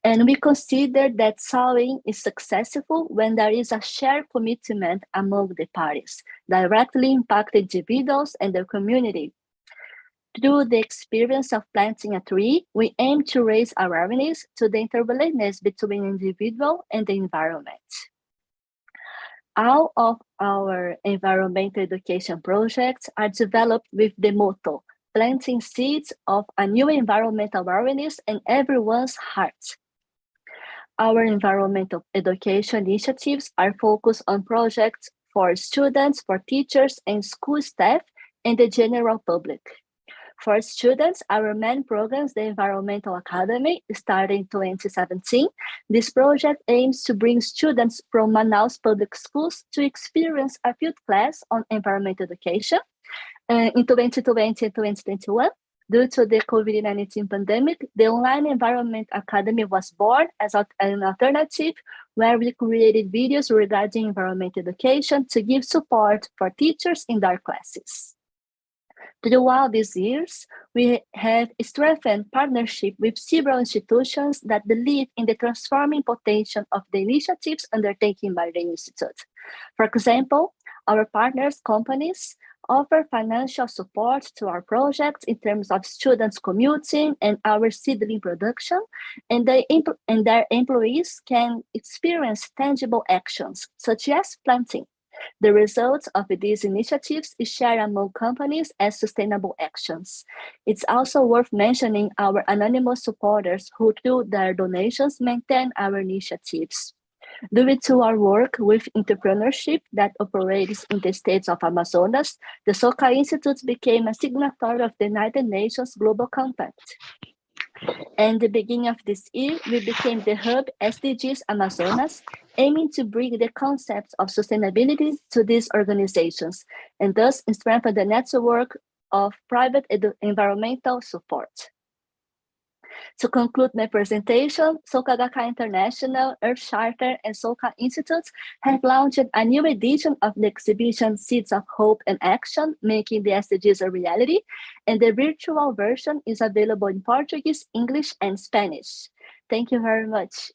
And we consider that sowing is successful when there is a shared commitment among the parties, directly impacting individuals and their community. Through the experience of planting a tree, we aim to raise awareness to the interrelatedness between individual and the environment. All of our environmental education projects are developed with the motto, planting seeds of a new environmental awareness in everyone's heart. Our environmental education initiatives are focused on projects for students, for teachers and school staff, and the general public. For students, our main programs, the Environmental Academy, started in 2017. This project aims to bring students from Manaus public schools to experience a field class on environmental education. In 2020 and 2021, due to the COVID-19 pandemic, the Online Environment Academy was born as an alternative where we created videos regarding environmental education to give support for teachers in their classes. Throughout these years, we have strengthened partnership with several institutions that believe in the transforming potential of the initiatives undertaken by the Institute. For example, our partners companies offer financial support to our projects in terms of students commuting and our seedling production, and their employees can experience tangible actions, such as planting. The results of these initiatives is shared among companies as sustainable actions. It's also worth mentioning our anonymous supporters who, through their donations, maintain our initiatives. Due to our work with entrepreneurship that operates in the states of Amazonas, the SOCA Institute became a signatory of the United Nations Global Compact. And the beginning of this year, we became the hub SDGs Amazonas, aiming to bring the concepts of sustainability to these organizations, and thus strengthen the network of private environmental support. To conclude my presentation, SOCA Gakkai International, Earth Charter, and SOCA Institutes have launched a new edition of the exhibition Seeds of Hope and Action, Making the SDGs a Reality, and the virtual version is available in Portuguese, English, and Spanish. Thank you very much.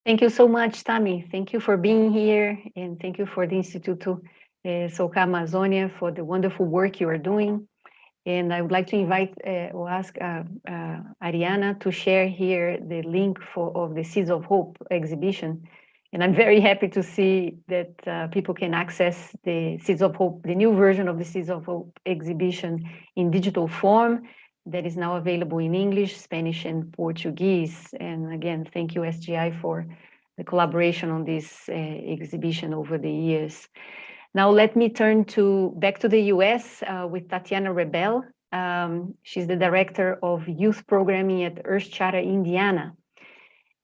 Thank you so much, Tami. Thank you for being here, and thank you for the Instituto SOCA Amazonia for the wonderful work you are doing. And I would like to invite or ask Ariana to share here the link of the Seeds of Hope exhibition. And I'm very happy to see that people can access the Seeds of Hope, the new version of the Seeds of Hope exhibition in digital form. that is now available in English, Spanish, and Portuguese. And again, thank you, SGI, for the collaboration on this exhibition over the years. Now let me turn back to the US with Tatiana Rebel. She's the director of youth programming at Earthshatter, Indiana.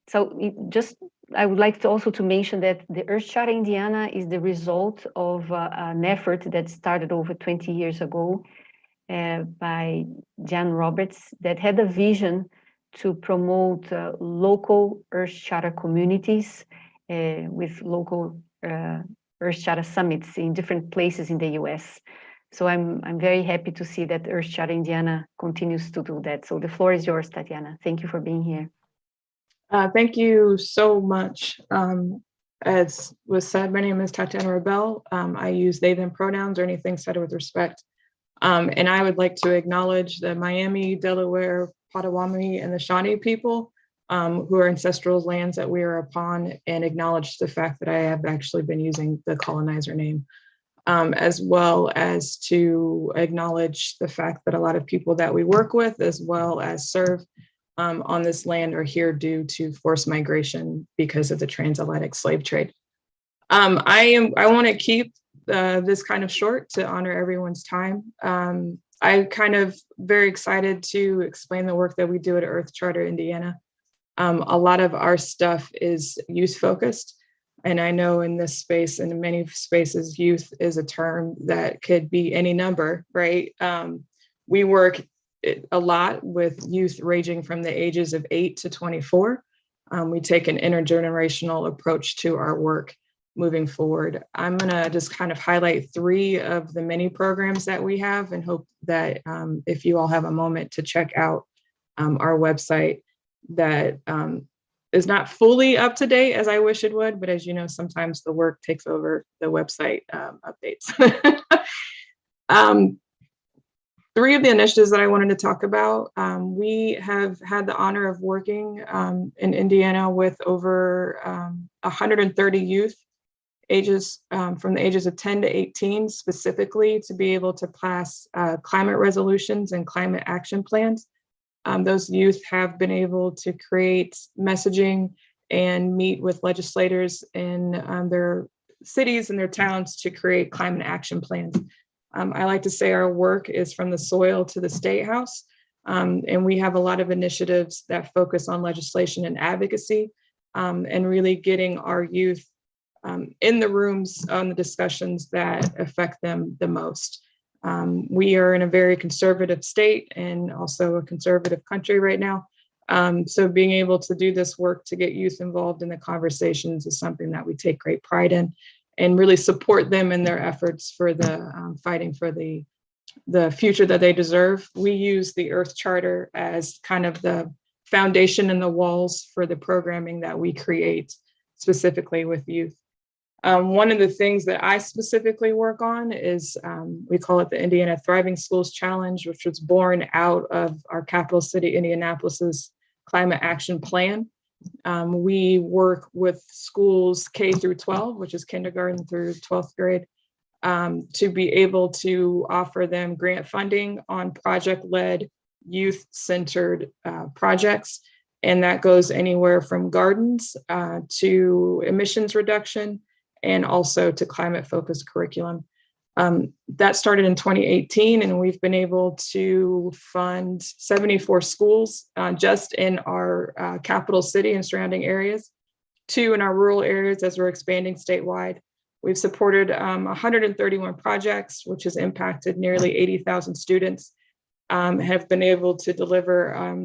So I would like to also to mention that the Earthshatter, Indiana is the result of an effort that started over 20 years ago by Jan Roberts that had a vision to promote local Earthshatter communities with local Earthshatter summits in different places in the US. So I'm very happy to see that Earthshatter Indiana continues to do that. So the floor is yours, Tatiana. Thank you for being here. Thank you so much. As was said, my name is Tatiana Rebel. I use they, them pronouns or anything said with respect. And I would like to acknowledge the Miami, Delaware, Potawatomi, and the Shawnee people who are ancestral lands that we are upon, and acknowledge the fact that I have actually been using the colonizer name, as well as to acknowledge the fact that a lot of people that we work with as well as serve on this land are here due to forced migration because of the transatlantic slave trade. I want to keep this kind of short to honor everyone's time. I'm kind of very excited to explain the work that we do at Earthshatter, Indiana. A lot of our stuff is youth focused. And I know in this space and in many spaces, youth is a term that could be any number, right? We work a lot with youth ranging from the ages of 8 to 24. We take an intergenerational approach to our work moving forward. I'm gonna just kind of highlight 3 of the many programs that we have and hope that if you all have a moment to check out our website that is not fully up to date as I wish it would, but as you know, sometimes the work takes over the website updates. 3 of the initiatives that I wanted to talk about, we have had the honor of working in Indiana with over 130 youth ages from the ages of 10 to 18 specifically to be able to pass climate resolutions and climate action plans. Those youth have been able to create messaging and meet with legislators in their cities and their towns to create climate action plans. I like to say our work is from the soil to the state house, and we have a lot of initiatives that focus on legislation and advocacy, and really getting our youth in the rooms on the discussions that affect them the most. We are in a very conservative state and also a conservative country right now. So being able to do this work to get youth involved in the conversations is something that we take great pride in, and really support them in their efforts for the fighting for the future that they deserve. We use the Earthshatter as kind of the foundation and the walls for the programming that we create specifically with youth. One of the things that I specifically work on is, we call it the Indiana Thriving Schools Challenge, which was born out of our capital city, Indianapolis's climate action plan. We work with schools K through 12, which is kindergarten through 12th grade, to be able to offer them grant funding on project-led, youth-centered projects. And that goes anywhere from gardens to emissions reduction, and also to climate-focused curriculum. That started in 2018, and we've been able to fund 74 schools just in our capital city and surrounding areas, 2 in our rural areas as we're expanding statewide. We've supported 131 projects, which has impacted nearly 80,000 students, have been able to deliver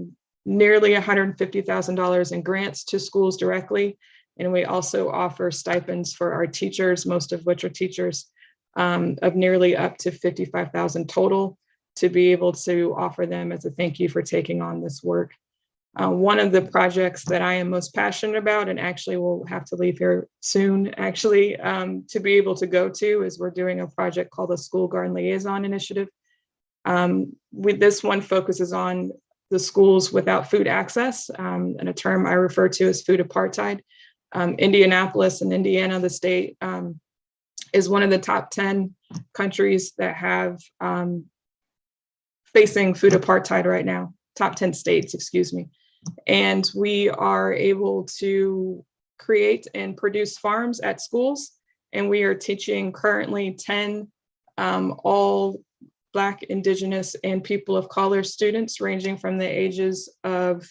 nearly $150,000 in grants to schools directly. And we also offer stipends for our teachers, most of which are teachers, of nearly up to $55,000 total, to be able to offer them as a thank you for taking on this work. One of the projects that I am most passionate about, and actually will have to leave here soon, actually, to be able to go to, is we're doing a project called the School Garden Liaison Initiative. With this one focuses on the schools without food access, and a term I refer to as food apartheid. Indianapolis and Indiana, the state, is one of the top 10 countries that have facing food apartheid right now, top 10 states, excuse me. And we are able to create and produce farms at schools. And we are teaching currently 10 all Black, Indigenous, and people of color students ranging from the ages of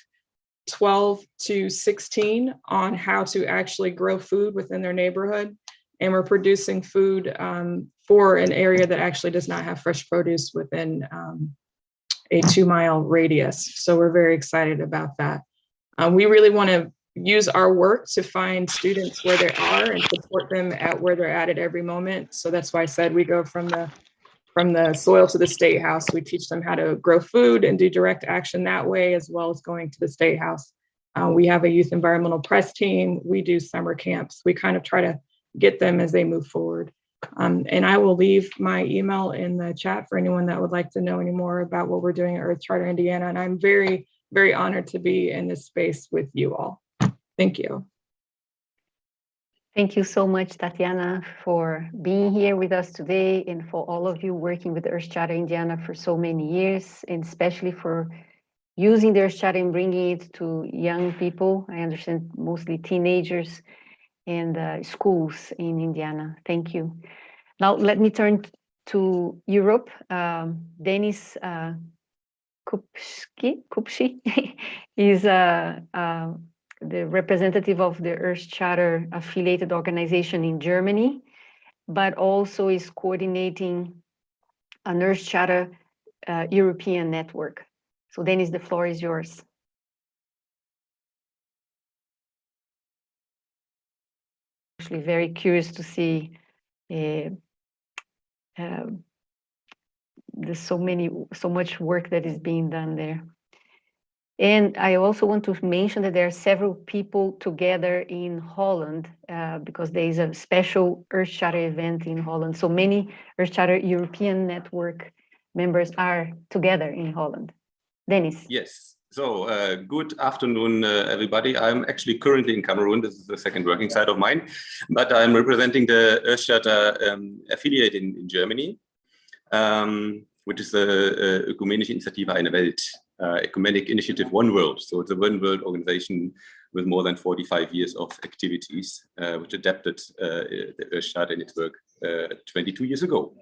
12 to 16 on how to actually grow food within their neighborhood. And we're producing food for an area that actually does not have fresh produce within a 2-mile radius. So we're very excited about that. We really want to use our work to find students where they are and support them at where they're at every moment. So that's why I said we go from the soil to the state house. We teach them how to grow food and do direct action that way, as well as going to the state house. We have a youth environmental press team. We do summer camps. We kind of try to get them as they move forward. And I will leave my email in the chat for anyone that would like to know any more about what we're doing at Earth Charter Indiana. And I'm very, very honored to be in this space with you all. Thank you. Thank you so much, Tatiana, for being here with us today, and for all of you working with Earth Charter Indiana for so many years, and especially for using the Earth Charter and bringing it to young people. I understand mostly teenagers and schools in Indiana. Thank you. Now let me turn to Europe. Denis Kupski is the representative of the Earth Charter affiliated organization in Germany, but also is coordinating an Earth Charter European network. So Denis, the floor is yours. Actually very curious to see there's so much work that is being done there. And I also want to mention that there are several people together in Holland because there is a special Earth Charter event in Holland. So many Earth Charter European network members are together in Holland. Denis. Yes. So good afternoon, everybody. I'm actually currently in Cameroon. This is the second working site of mine, but I'm representing the Earth Charter affiliate in Germany, which is the Ökumenische Initiative Eine Welt. Ecumenic Initiative One World. So it's a One World organization with more than 45 years of activities, which adapted the Earth Charter in its work 22 years ago.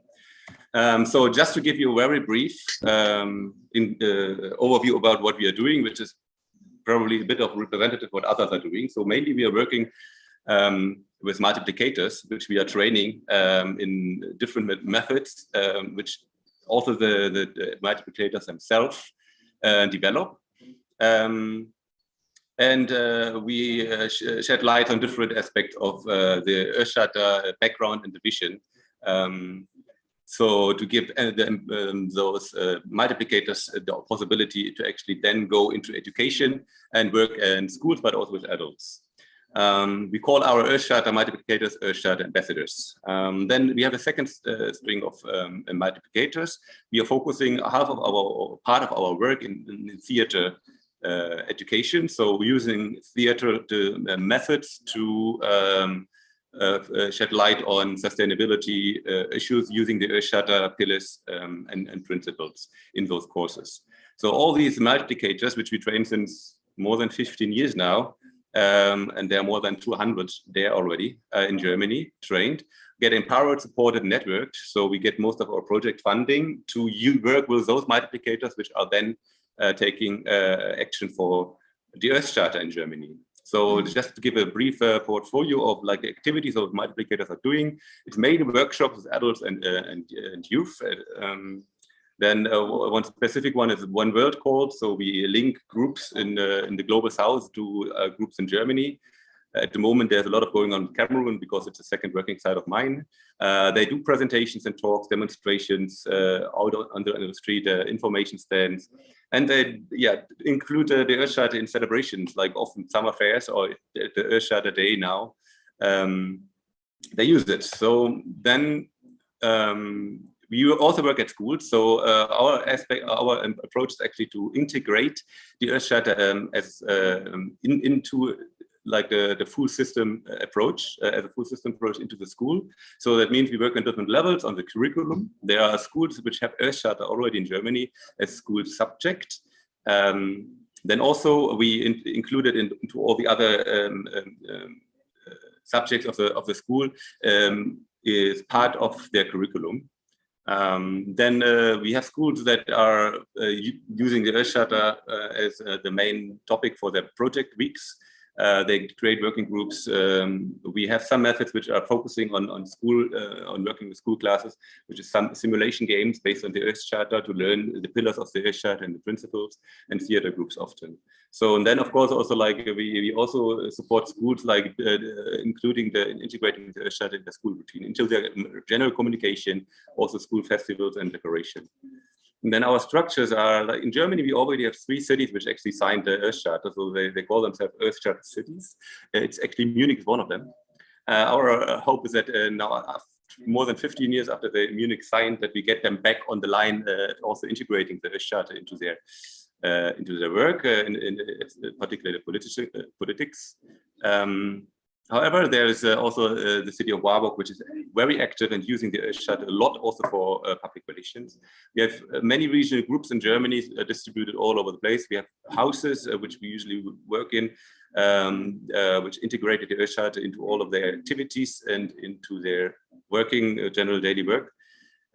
So just to give you a very brief overview about what we are doing, which is probably a bit of representative of what others are doing. So mainly we are working with multiplicators, which we are training in different methods, which also the multiplicators themselves develop. We shed light on different aspects of the Earth Charter background and the vision. So to give those multiplicators the possibility to actually then go into education and work in schools, but also with adults. We call our Earth Charter multiplicators Earth Charter ambassadors. Then we have a second string of multiplicators. We are focusing part of our work in theater education. So using theater methods to shed light on sustainability issues using the Earth Charter pillars and principles in those courses. So all these multiplicators, which we train since more than 15 years now, and there are more than 200 there already in Germany trained, get empowered, supported, networked. So we get most of our project funding to work with those multiplicators, which are then taking action for the Earth Charter in Germany. So just to give a brief portfolio of like activities those multiplicators are doing, it's mainly workshops with adults and youth. Then one specific one is One World Call. So we link groups in the global south to groups in Germany. At the moment, there's a lot of going on in Cameroon because it's a second working site of mine. They do presentations and talks, demonstrations out on the street, information stands. And they include the Earth Charter in celebrations, like often summer fairs or the Earth Charter Day now. They use it. So then we also work at schools. So our approach is actually to integrate the Earth Charter into like the full system approach, as a full system approach into the school. So that means we work on different levels on the curriculum. There are schools which have Earthcharta already in Germany as school subject. Then also we included into all the other subjects of the school is part of their curriculum. Then we have schools that are using the Earthcharta as the main topic for their project weeks. They create working groups. We have some methods which are focusing on school, on working with school classes, which is some simulation games based on the Earthcharta to learn the pillars of the Earthcharta and the principles, and theater groups often. So, and then of course also like we also support schools like including integrating the Earthcharta in the school routine, into their general communication, also school festivals and decoration. And then our structures are, like in Germany, we already have 3 cities which actually signed the Earthcharta, so they call themselves Earthcharta cities. It's actually Munich is one of them. Our hope is that now, more than 15 years after the Munich signed, that we get them back on the line, also integrating the Earthcharta into their work, in particularly politics. However, there is also the city of Warburg, which is very active and using the Earthcharta a lot also for public relations. We have many regional groups in Germany distributed all over the place. We have houses which we usually work in, which integrated the Earthcharta into all of their activities and into their working general daily work.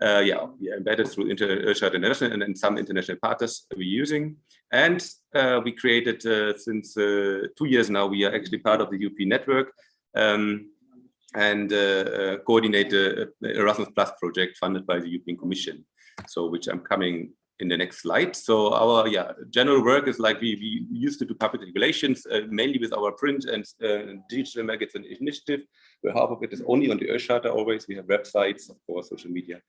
Yeah, we are embedded through Earthcharta International and some international partners we're using. And we created, since 2 years now, we are actually part of the European network and coordinate the Erasmus Plus project funded by the European Commission. So, which I'm coming in the next slide. So our general work is like we used to do public relations, mainly with our print and digital magazine initiative, where half of it is only on the Earthcharta always. We have websites, of course, social media.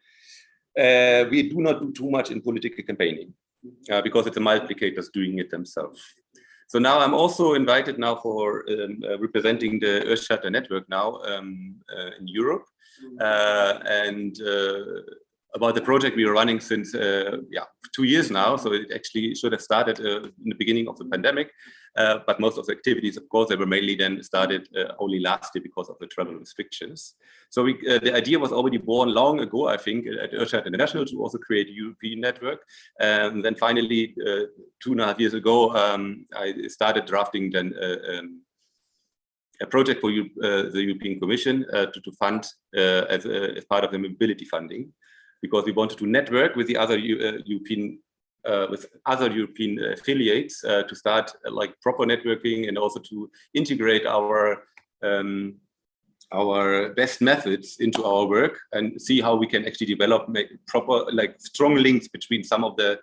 We do not do too much in political campaigning because it's the multiplicators doing it themselves. So now I'm also invited now for representing the Earthcharta network now in Europe. About the project we are running since 2 years now, so it actually should have started in the beginning of the pandemic, but most of the activities, of course, they were mainly then started only last year because of the travel restrictions. So the idea was already born long ago, I think, at Earthcharta International to also create a European network. And then finally, 2.5 years ago, I started drafting then a project for the European Commission to fund as part of the mobility funding, because we wanted to network with the other European affiliates to start like proper networking and also to integrate our best methods into our work and see how we can actually develop proper, like strong links between some of the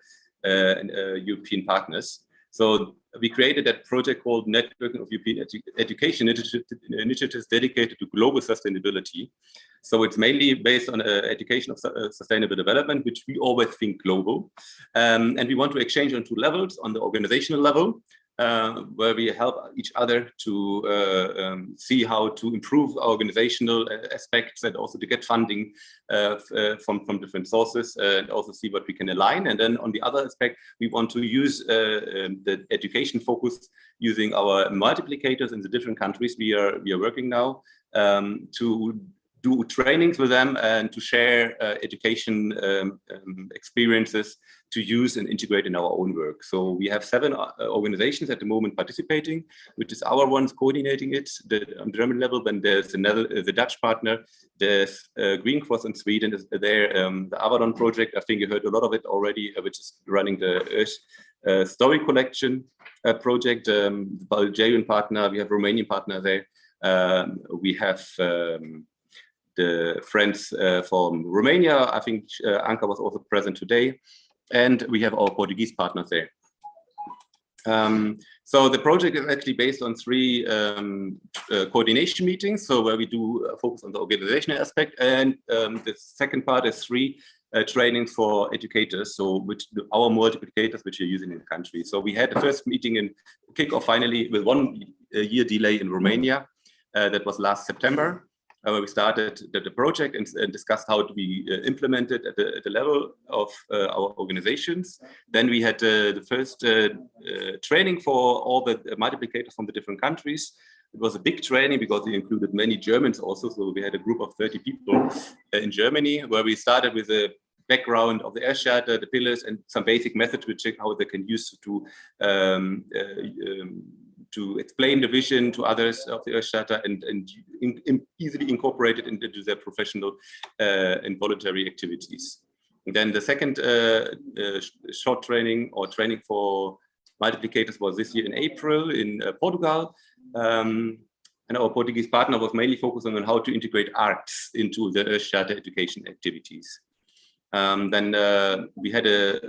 European partners. So we created that project called Networking of European Education Initiatives dedicated to global sustainability. So it's mainly based on education of sustainable development, which we always think global. And we want to exchange on 2 levels, on the organizational level, where we help each other to see how to improve our organizational aspects and also to get funding from different sources and also see what we can align. And then on the other aspect, we want to use the education focus using our multiplicators in the different countries we are working now to do trainings with them and to share education experiences to use and integrate in our own work. So we have 7 organizations at the moment participating, which is our ones coordinating it on the German level. Then there's the Dutch partner, there's Green Cross in Sweden, there the Avalon project. I think you heard a lot of it already, which is running the Earth Story Collection project. The Bulgarian partner, we have Romanian partner there. We have the friends from Romania. I think Anka was also present today. And we have our Portuguese partners there. So the project is actually based on 3 coordination meetings. So where we do focus on the organizational aspect. And the second part is 3 trainings for educators. So our multiplicators, which are using in the country. So we had the first meeting in kickoff finally with 1 year delay in Romania. That was last September. Where we started the project and discussed how do we implement it at the level of our organizations. Then we had the first training for all the multiplicators from the different countries. It was a big training because it included many Germans also. So we had a group of 30 people in Germany, where we started with a background of the air charter, the pillars, and some basic methods to check how they can use to explain the vision to others of the air charter and easily incorporate it into their professional and voluntary activities. And then the second short training or training for multiplicators was this year in April in Portugal. And our Portuguese partner was mainly focusing on how to integrate arts into the Earth Charter education activities. Then we had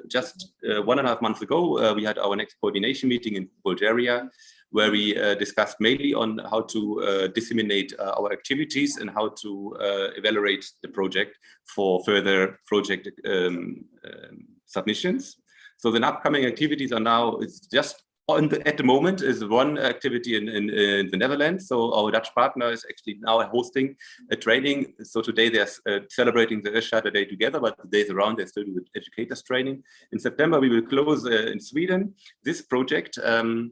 just 1.5 months ago, we had our next coordination meeting in Bulgaria, where we discussed mainly on how to disseminate our activities and how to evaluate the project for further project submissions. So the upcoming activities are now, it's just at the moment is one activity in the Netherlands. So our Dutch partner is actually now hosting a training. So today they're celebrating the Earth Charter Day together, but the days around they still do educators training. In September, we will close in Sweden this project and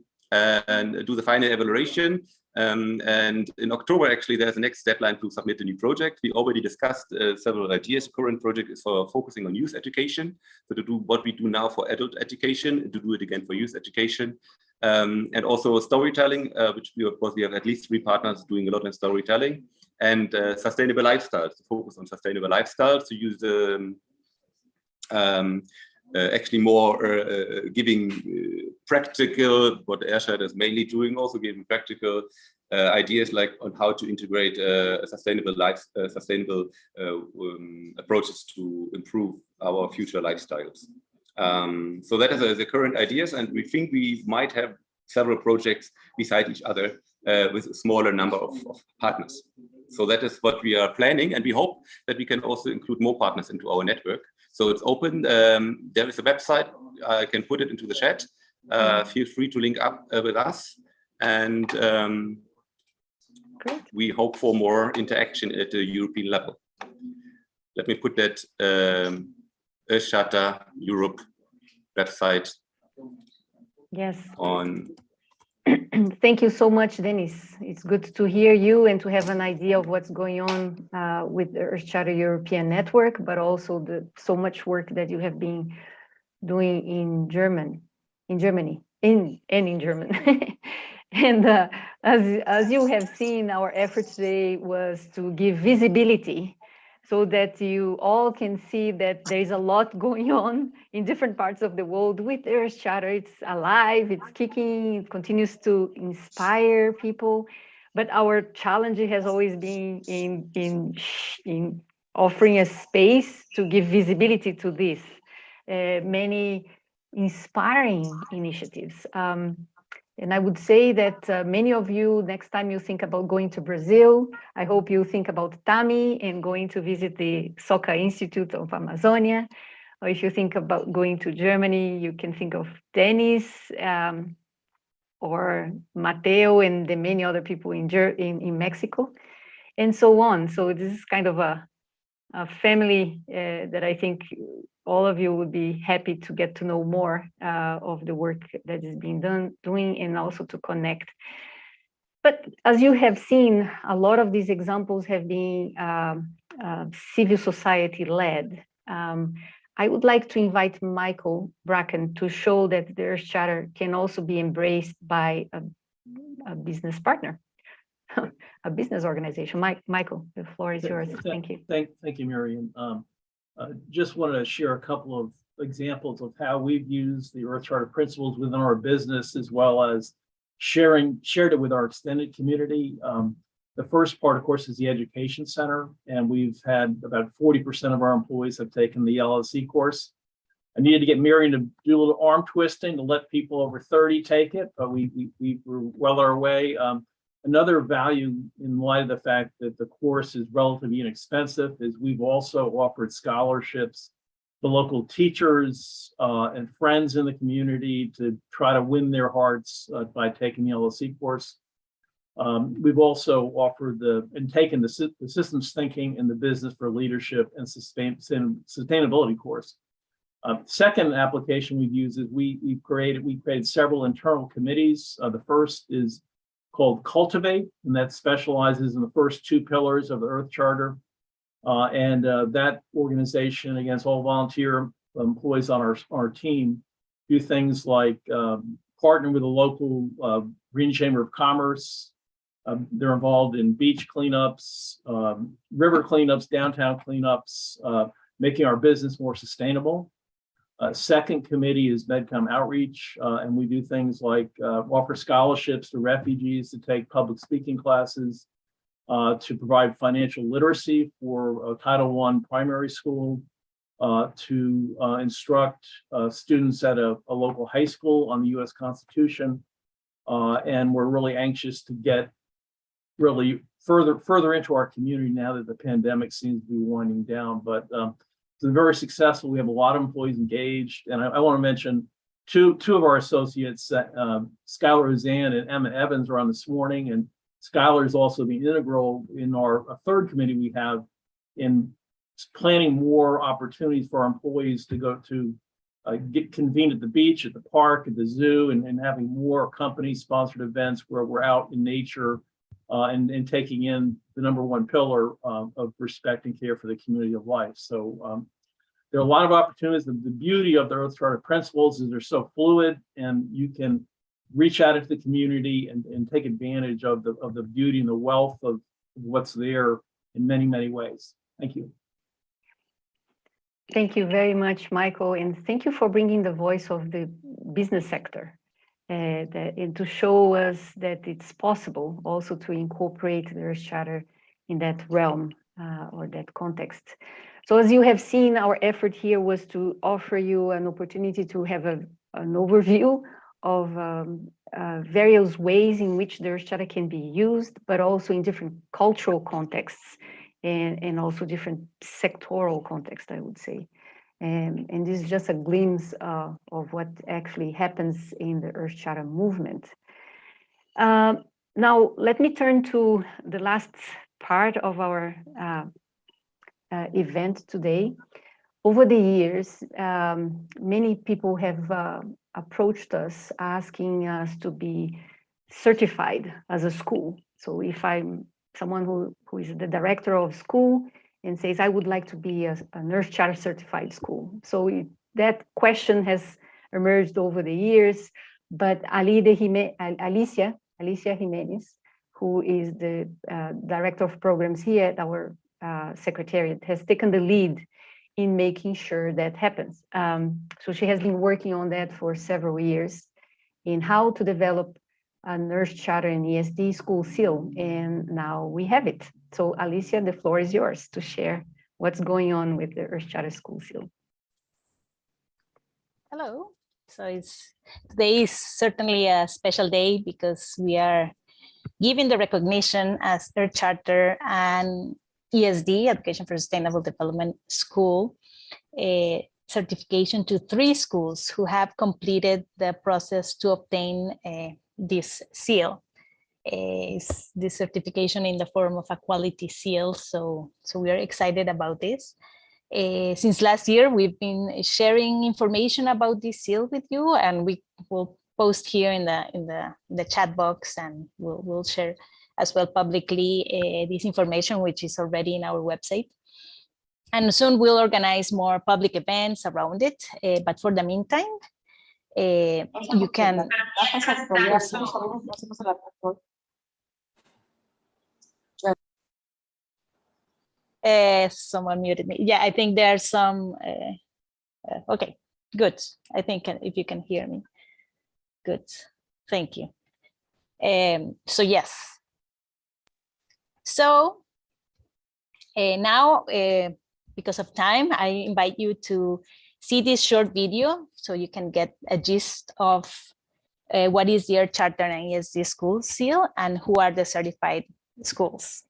do the final evaluation. And in October, actually, there's the next deadline to submit a new project. We already discussed several ideas. The current project is for focusing on youth education. So to do what we do now for adult education, to do it again for youth education. And also storytelling, which we, of course, we have at least 3 partners doing a lot in storytelling. And sustainable lifestyles, to focus on sustainable lifestyles, to use actually more giving practical, what Airshot is mainly doing, also giving practical ideas like on how to integrate sustainable approaches to improve our future lifestyles. So that is the current ideas, and we think we might have several projects beside each other with a smaller number of partners. So that is what we are planning, and we hope that we can also include more partners into our network. So it's open. There is a website. I can put it into the chat. Feel free to link up with us. And we hope for more interaction at the European level. Let me put that Earth Charter Europe website on. Thank you so much, Dennis. It's good to hear you and to have an idea of what's going on with the Earth Charter European Network, but also so much work that you have been doing in Germany. And as you have seen, our effort today was to give visibility so that you all can see that there is a lot going on in different parts of the world with Earth Charter. It's alive, it's kicking, it continues to inspire people. But our challenge has always been in offering a space to give visibility to this. Many inspiring initiatives. And I would say that many of you, next time you think about going to Brazil, I hope you think about Tami and going to visit the Soca Institute of Amazonia. Or if you think about going to Germany, you can think of Dennis or Mateo and the many other people in Mexico, and so on. So this is kind of a family that I think all of you would be happy to get to know more of the work that is being doing and also to connect. But as you have seen, a lot of these examples have been civil society led. I would like to invite Michael Bracken to show that the Earth Charter can also be embraced by a business partner, a business organization. Michael, the floor is yours. Thank you. Thank you, Miriam. Just wanted to share a couple of examples of how we've used the Earth Charter principles within our business, as well as shared it with our extended community. The first part, of course, is the Education Center, and we've had about 40% of our employees have taken the LSE course. I needed to get Miriam to do a little arm twisting to let people over 30 take it, but we were well our way. Another value in light of the fact that the course is relatively inexpensive is we've also offered scholarships to local teachers and friends in the community to try to win their hearts by taking the LSE course. We've also offered taken the systems thinking and the business for leadership and sustainability course. Second application we've used is we created several internal committees. The first is called Cultivate, and that specializes in the first two pillars of the Earth Charter. That organization, against all volunteer employees on our team, do things like partner with a local Green Chamber of Commerce. They're involved in beach cleanups, river cleanups, downtown cleanups, making our business more sustainable. Second committee is MedCom Outreach, and we do things like offer scholarships to refugees to take public speaking classes, to provide financial literacy for Title I primary school, to instruct students at a local high school on the U.S. Constitution. And we're really anxious to get really further into our community now that the pandemic seems to be winding down. But it's been very successful. We have a lot of employees engaged. And I want to mention two of our associates, Skylar Roseanne and Emma Evans, are on this morning. And Skylar has also been integral in our third committee we have in planning more opportunities for our employees to go to get convened at the beach, at the park, at the zoo, and having more company-sponsored events where we're out in nature and taking in the number one pillar of respect and care for the community of life. So there are a lot of opportunities. The beauty of the Earth Charter principles is they're so fluid, and you can reach out into the community and take advantage of the beauty and the wealth of what's there in many, many ways. Thank you. Thank you very much, Michael, and thank you for bringing the voice of the business sector and to show us that it's possible also to incorporate the Earth Charter in that realm or that context. So as you have seen, our effort here was to offer you an opportunity to have an overview of various ways in which the Earth Charter can be used, but also in different cultural contexts and also different sectoral contexts, I would say. And this is just a glimpse of what actually happens in the Earth Charter movement. Now, let me turn to the last part of our event today. Over the years, many people have approached us asking us to be certified as a school. So if I'm someone who is the director of school and says, I would like to be an Earth Charter certified school. So that question has emerged over the years, but Alicia Jimenez, who is the director of programs here at our secretariat, has taken the lead in making sure that happens. So she has been working on that for several years in how to develop an Earth Charter and ESD school seal, and now we have it. So Alicia, the floor is yours to share what's going on with the Earth Charter school seal. Hello. So today is certainly a special day because we are giving the recognition as Earth Charter and ESD, Education for Sustainable Development School, a certification to 3 schools who have completed the process to obtain this seal. This certification in the form of a quality seal. So we are excited about this. Since last year, we've been sharing information about this seal with you, and we will post here in the chat box, and we'll share as well publicly this information, which is already in our website. And soon we'll organize more public events around it. But for the meantime, you can. Someone muted me. Yeah, I think there's some. Okay, good. I think if you can hear me, good. Thank you. So yes. So now, because of time, I invite you to see this short video so you can get a gist of what is the Earth Charter and ESD school seal and who are the certified schools.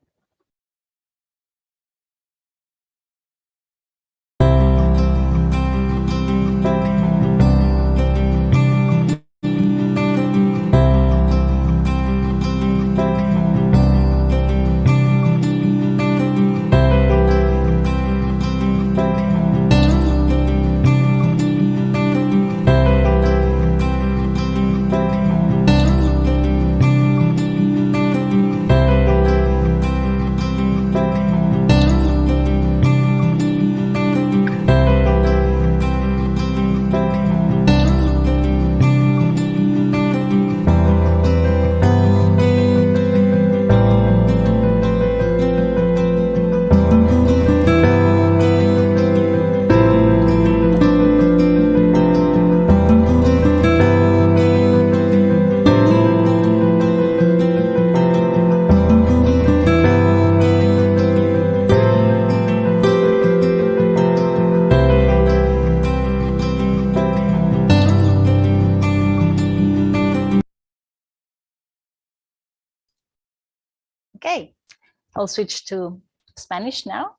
I'll switch to Spanish now.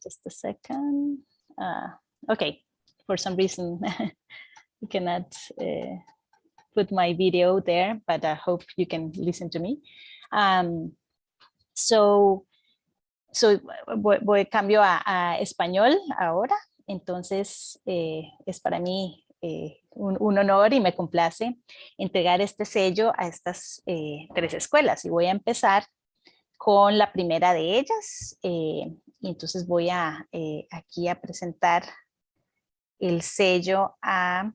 Just a second. Okay, for some reason, you cannot put my video there, but I hope you can listen to me. Cambio a español ahora. Entonces, es para mí un honor y me complace entregar este sello a estas 3 escuelas. Y voy a empezar con la primera de ellas. Y entonces voy a aquí a presentar el sello a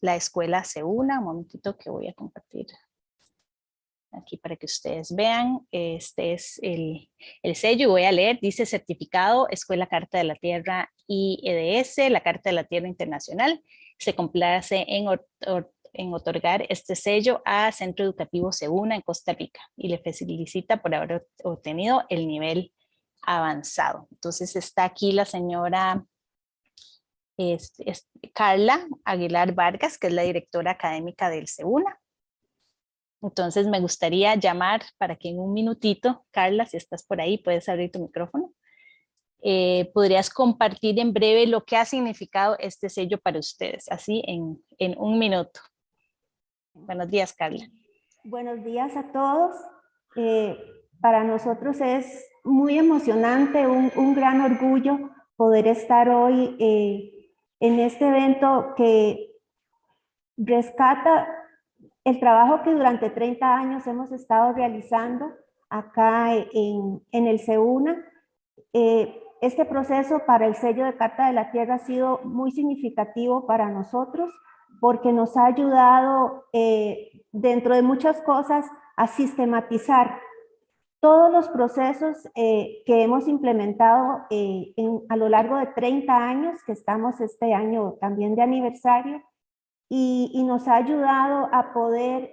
la escuela C1. Un momentito que voy a compartir aquí para que ustedes vean. Este es el sello y voy a leer. Dice certificado Escuela Carta de la Tierra y EDS, la Carta de la Tierra Internacional. Se complace en otorgar este sello a Centro Educativo C1 en Costa Rica y le felicita por haber obtenido el nivel avanzado. Entonces está aquí la señora Carla Aguilar Vargas, que es la directora académica del C1. Entonces me gustaría llamar para que en un minutito, Carla, si estás por ahí, puedes abrir tu micrófono. Podrías compartir en breve lo que ha significado este sello para ustedes, así en un minuto. Buenos días, Carla. Buenos días a todos. Para nosotros es muy emocionante, un gran orgullo poder estar hoy en este evento que rescata el trabajo que durante 30 años hemos estado realizando acá en el CEUNA. Este proceso para el sello de Carta de la Tierra ha sido muy significativo para nosotros porque nos ha ayudado, dentro de muchas cosas, a sistematizar todos los procesos que hemos implementado a lo largo de 30 años, que estamos este año también de aniversario, y nos ha ayudado a poder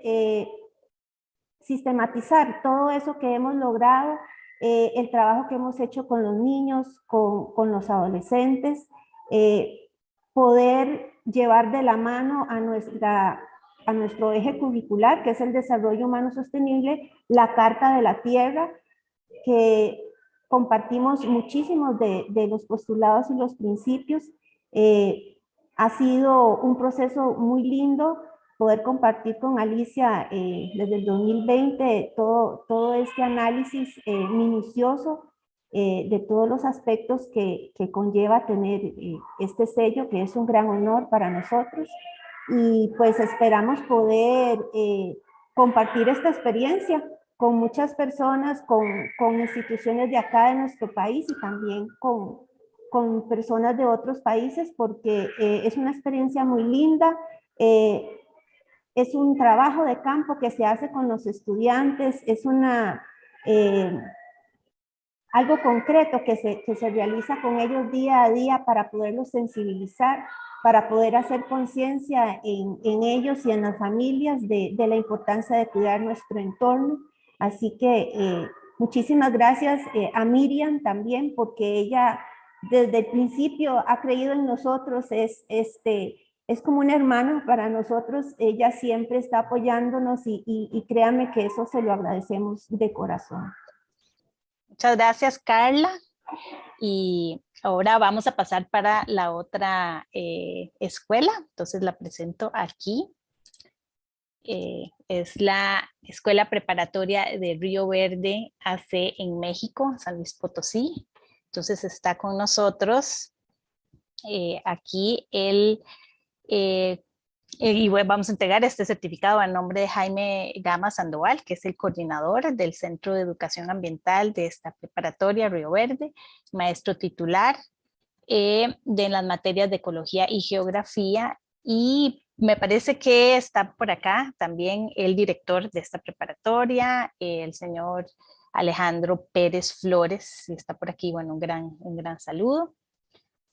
sistematizar todo eso que hemos logrado, el trabajo que hemos hecho con los niños, con los adolescentes, poder llevar de la mano a nuestro eje curricular, que es el desarrollo humano sostenible, la Carta de la Tierra, que compartimos muchísimos de los postulados y los principios. Ha sido un proceso muy lindo poder compartir con Alicia desde el 2020 todo este análisis minucioso de todos los aspectos que conlleva tener este sello, que es un gran honor para nosotros. Y pues esperamos poder compartir esta experiencia con muchas personas, con instituciones de acá de nuestro país y también con personas de otros países, porque es una experiencia muy linda. Es un trabajo de campo que se hace con los estudiantes, es algo concreto que se realiza con ellos día a día para poderlos sensibilizar, para poder hacer conciencia en ellos y en las familias de la importancia de cuidar nuestro entorno. Así que muchísimas gracias a Miriam también, porque ella desde el principio ha creído en nosotros, es como una hermana para nosotros. Ella siempre está apoyándonos y créanme que eso se lo agradecemos de corazón. Muchas gracias, Carla. Y ahora vamos a pasar para la otra escuela. Entonces la presento aquí. Es la Escuela Preparatoria de Río Verde AC en México, San Luis Potosí. Entonces está con nosotros aquí y vamos a entregar este certificado a nombre de Jaime Gama Sandoval, que es el coordinador del Centro de Educación Ambiental de esta preparatoria Río Verde, maestro titular de las materias de Ecología y Geografía, y me parece que está por acá también el director de esta preparatoria, el señor Alejandro Pérez Flores, si está por aquí, bueno, un gran saludo.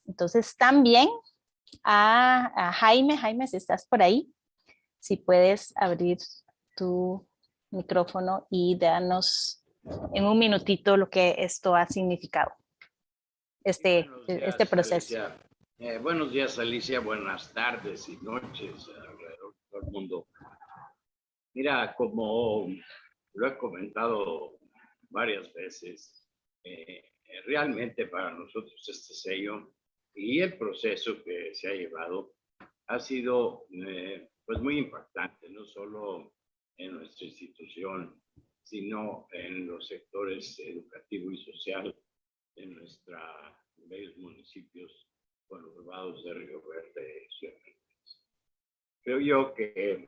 Entonces también a Jaime, si estás por ahí, si puedes abrir tu micrófono y darnos en un minutito lo que esto ha significado, este proceso. Buenos días, Alicia, buenas tardes y noches alrededor de todo el mundo. Mira, como lo he comentado varias veces. Realmente para nosotros este sello y el proceso que se ha llevado ha sido pues muy impactante, no solo en nuestra institución, sino en los sectores educativo y social de nuestros bellos municipios conurbados de Río Verde y Ciudad Juárez. Creo yo que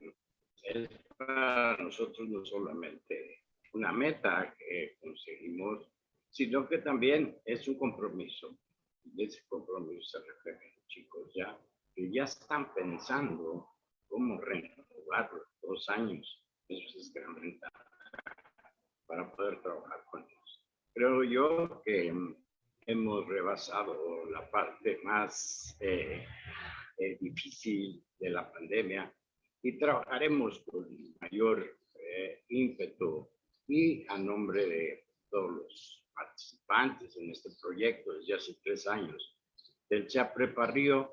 es para nosotros no solamente una meta que conseguimos, sino que también es un compromiso. Y ese compromiso se refiere a los chicos ya, que ya están pensando cómo renovar los 2 años. Eso es gran ventaja para poder trabajar con ellos. Creo yo que hemos rebasado la parte más difícil de la pandemia y trabajaremos con mayor ímpetu y a nombre de todos los participantes en este proyecto desde hace 3 años del Prepa Río,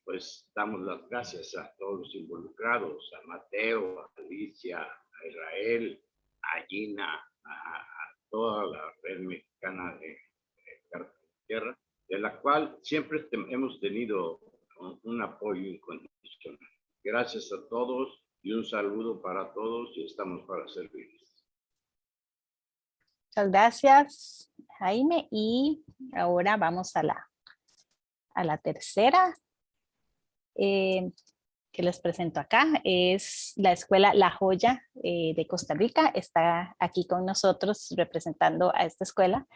pues damos las gracias a todos los involucrados, a Mateo, a Alicia, a Israel, a Gina, a toda la red mexicana de Carta de Tierra, de la cual siempre hemos tenido un apoyo incondicional. Gracias a todos y un saludo para todos y estamos para servirles. Muchas gracias, Jaime. Y ahora vamos a la tercera que les presento acá. Es la escuela La Joya de Costa Rica. Está aquí con nosotros representando a esta escuela.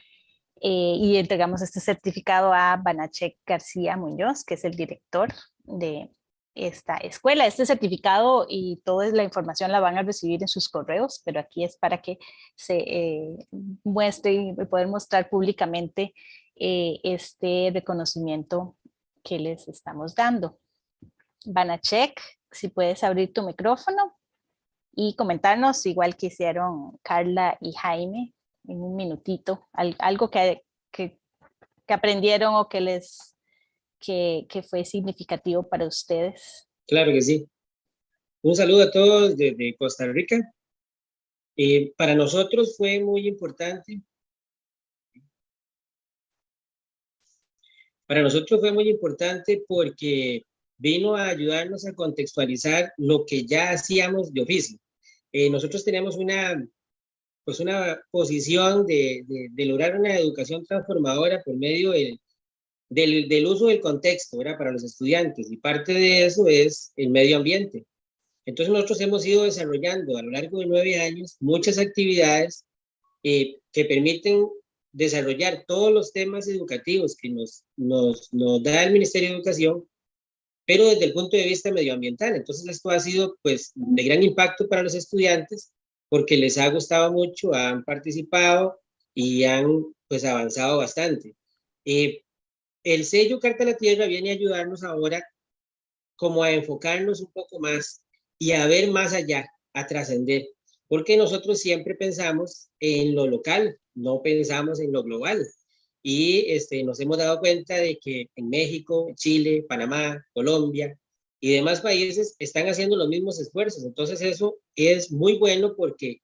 Y entregamos este certificado a Banachek García Muñoz, que es el director de esta escuela. Este certificado y toda la información la van a recibir en sus correos, pero aquí es para que se muestre y poder mostrar públicamente este reconocimiento que les estamos dando. Banachek, si puedes abrir tu micrófono y comentarnos, igual que hicieron Carla y Jaime, en un minutito, algo que aprendieron o que fue significativo para ustedes. Claro que sí. Un saludo a todos desde Costa Rica. Para nosotros fue muy importante. Para nosotros fue muy importante porque vino a ayudarnos a contextualizar lo que ya hacíamos de oficio. Nosotros teníamos una posición de lograr una educación transformadora por medio del uso del contexto, ¿verdad? Para los estudiantes, y parte de eso es el medio ambiente. Entonces nosotros hemos ido desarrollando a lo largo de 9 años muchas actividades que permiten desarrollar todos los temas educativos que nos da el Ministerio de Educación, pero desde el punto de vista medioambiental. Entonces esto ha sido pues de gran impacto para los estudiantes porque les ha gustado mucho, han participado y han pues avanzado bastante. El sello Carta a la Tierra viene a ayudarnos ahora como a enfocarnos un poco más y a ver más allá, a trascender, porque nosotros siempre pensamos en lo local, no pensamos en lo global. Y nos hemos dado cuenta de que en México, Chile, Panamá, Colombia y demás países están haciendo los mismos esfuerzos. Entonces eso es muy bueno porque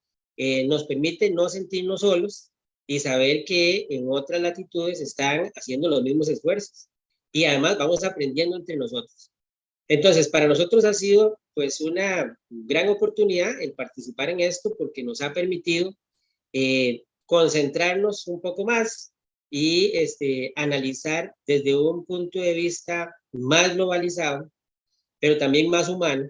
nos permite no sentirnos solos y saber que en otras latitudes están haciendo los mismos esfuerzos. Y además vamos aprendiendo entre nosotros. Entonces, para nosotros ha sido pues una gran oportunidad el participar en esto porque nos ha permitido concentrarnos un poco más y analizar desde un punto de vista más globalizado, pero también más humano,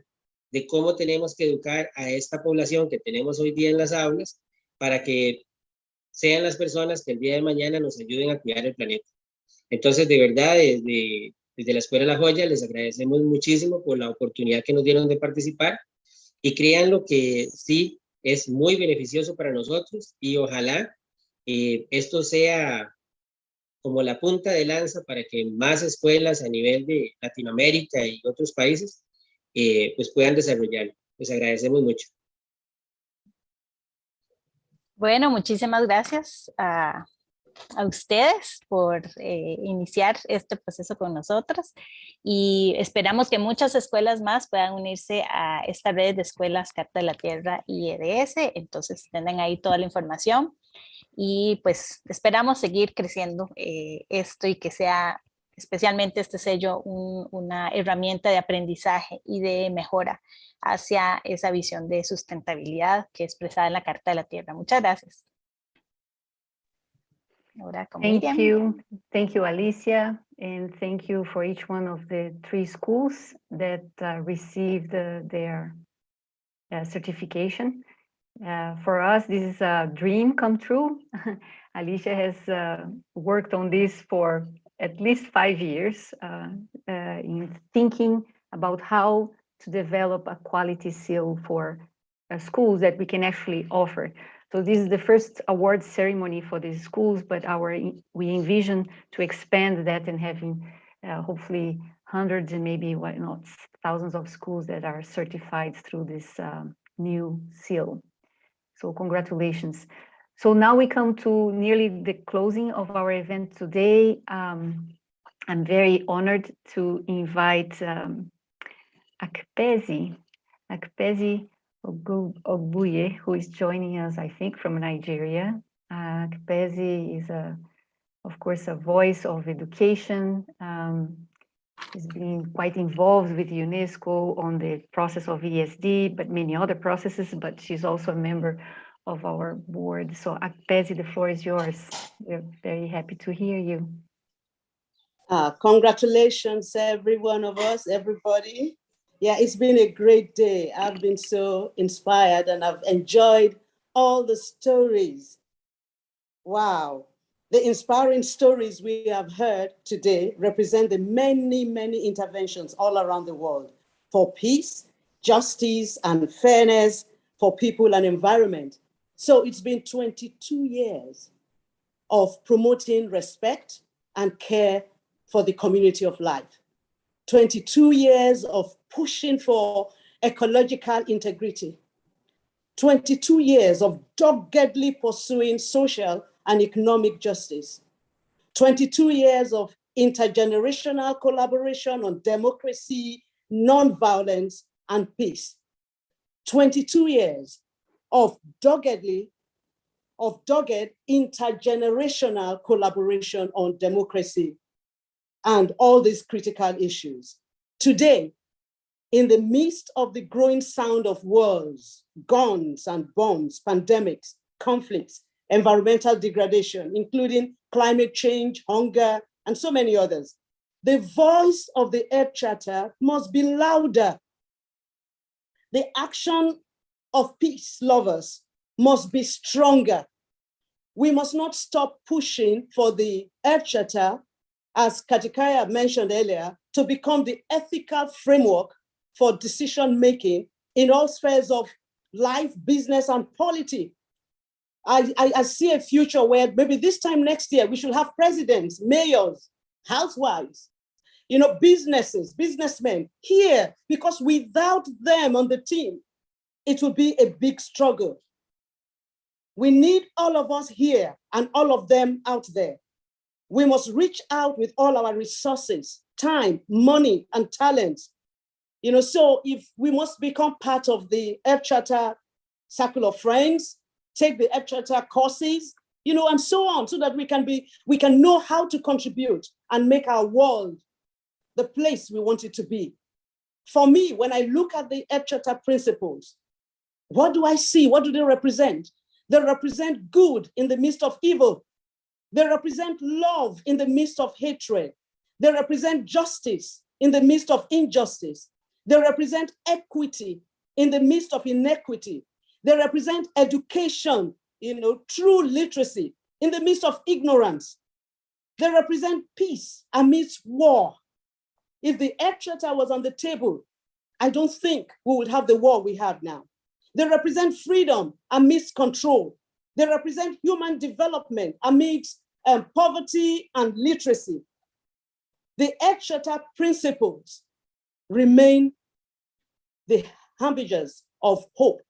de cómo tenemos que educar a esta población que tenemos hoy día en las aulas para que sean las personas que el día de mañana nos ayuden a cuidar el planeta. Entonces, de verdad, desde la Escuela La Joya les agradecemos muchísimo por la oportunidad que nos dieron de participar y créanlo que sí es muy beneficioso para nosotros y ojalá esto sea como la punta de lanza para que más escuelas a nivel de Latinoamérica y otros países pues puedan desarrollarlo. Les agradecemos mucho. Bueno, muchísimas gracias a a ustedes por iniciar este proceso con nosotros y esperamos que muchas escuelas más puedan unirse a esta red de escuelas Carta de la Tierra y EDS, entonces tendrán ahí toda la información y pues esperamos seguir creciendo esto y que sea especialmente este sello una herramienta de aprendizaje y de mejora hacia esa visión de sustentabilidad que es expresada en la Carta de la Tierra. Muchas gracias. Ahora con Miriam. Thank you, Alicia, and thank you for each one of the 3 schools that received their certification. For us, this is a dream come true. Alicia has worked on this for at least 5 years in thinking about how to develop a quality seal for schools that we can actually offer. So this is the first award ceremony for these schools, but we envision to expand that and having hopefully hundreds and maybe why not thousands of schools that are certified through this new seal. So congratulations. So now we come to nearly the closing of our event today. I'm very honored to invite Akpezi Ogbuye, who is joining us, I think, from Nigeria. Akpezi is, of course, a voice of education. He's been quite involved with UNESCO on the process of ESD, but many other processes, but she's also a member of our board. So Akpezi, the floor is yours. We're very happy to hear you. Congratulations, every one of us, everybody. Yeah, it's been a great day. I've been so inspired and I've enjoyed all the stories. Wow. The inspiring stories we have heard today represent the many, many interventions all around the world for peace, justice, and fairness for people and environment. So it's been 22 years of promoting respect and care for the community of life. 22 years of pushing for ecological integrity. 22 years of doggedly pursuing social and economic justice. 22 years of intergenerational collaboration on democracy, nonviolence, and peace. 22 years of dogged intergenerational collaboration on democracy and all these critical issues. Today, in the midst of the growing sound of wars, guns and bombs, pandemics, conflicts, environmental degradation, including climate change, hunger, and so many others, the voice of the Earth Charter must be louder. The action of peace lovers must be stronger. We must not stop pushing for the Earth Charter, as Katikaya mentioned earlier, to become the ethical framework for decision-making in all spheres of life, business, and polity. I see a future where maybe this time next year, we should have presidents, mayors, housewives, businesses, businessmen here, because without them on the team, it will be a big struggle. We need all of us here and all of them out there. We must reach out with all our resources, time, money, and talents. So if we must become part of the Earth Charter Circle of Friends, take the Earth Charter courses, and so on, so that we can know how to contribute and make our world the place we want it to be. For me, when I look at the Earth Charter principles, what do I see? What do they represent? They represent good in the midst of evil. They represent love in the midst of hatred. They represent justice in the midst of injustice. They represent equity in the midst of inequity. They represent education, true literacy in the midst of ignorance. They represent peace amidst war. If the Earth Charter was on the table, I don't think we would have the war we have now. They represent freedom amidst control. They represent human development amidst poverty and literacy. The Earth Charter principles remain the harbingers of hope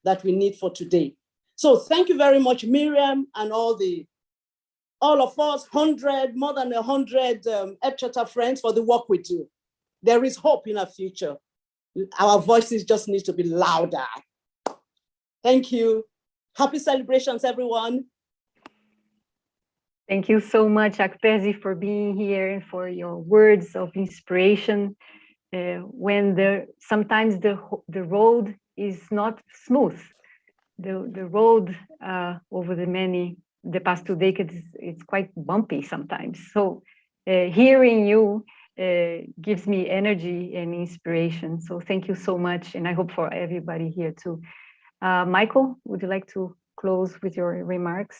that we need for today. So thank you very much, Miriam, and all the all of us, more than 100 Earth Charter friends for the work we do. There is hope in our future. Our voices just need to be louder. Thank you. Happy celebrations, everyone. Thank you so much, Akpezi, for being here and for your words of inspiration. When sometimes the road is not smooth. The road over the past 2 decades, it's quite bumpy sometimes. So hearing you gives me energy and inspiration. So thank you so much. And I hope for everybody here too. Michael, would you like to close with your remarks?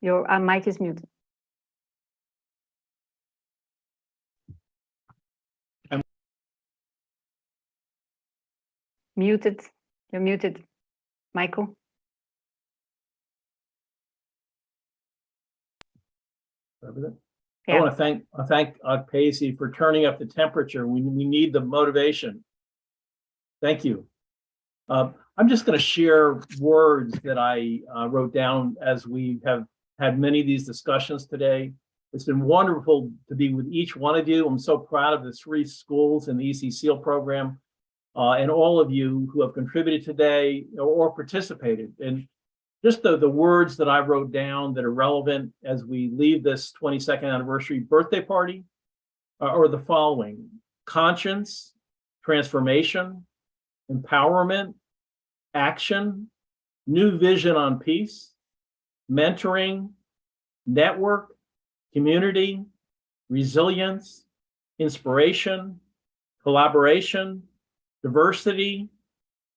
Your mic is muted. Muted. You're muted, Michael. I want to thank Akpezi for turning up the temperature. We need the motivation. Thank you. I'm just going to share words that I wrote down as we have had many of these discussions today. It's been wonderful to be with each one of you. I'm so proud of the 3 schools in the EC SEAL program and all of you who have contributed today or participated. And just the words that I wrote down that are relevant as we leave this 22nd anniversary birthday party are the following: conscience, transformation, empowerment, action, new vision on peace, mentoring, network, community, resilience, inspiration, collaboration, diversity,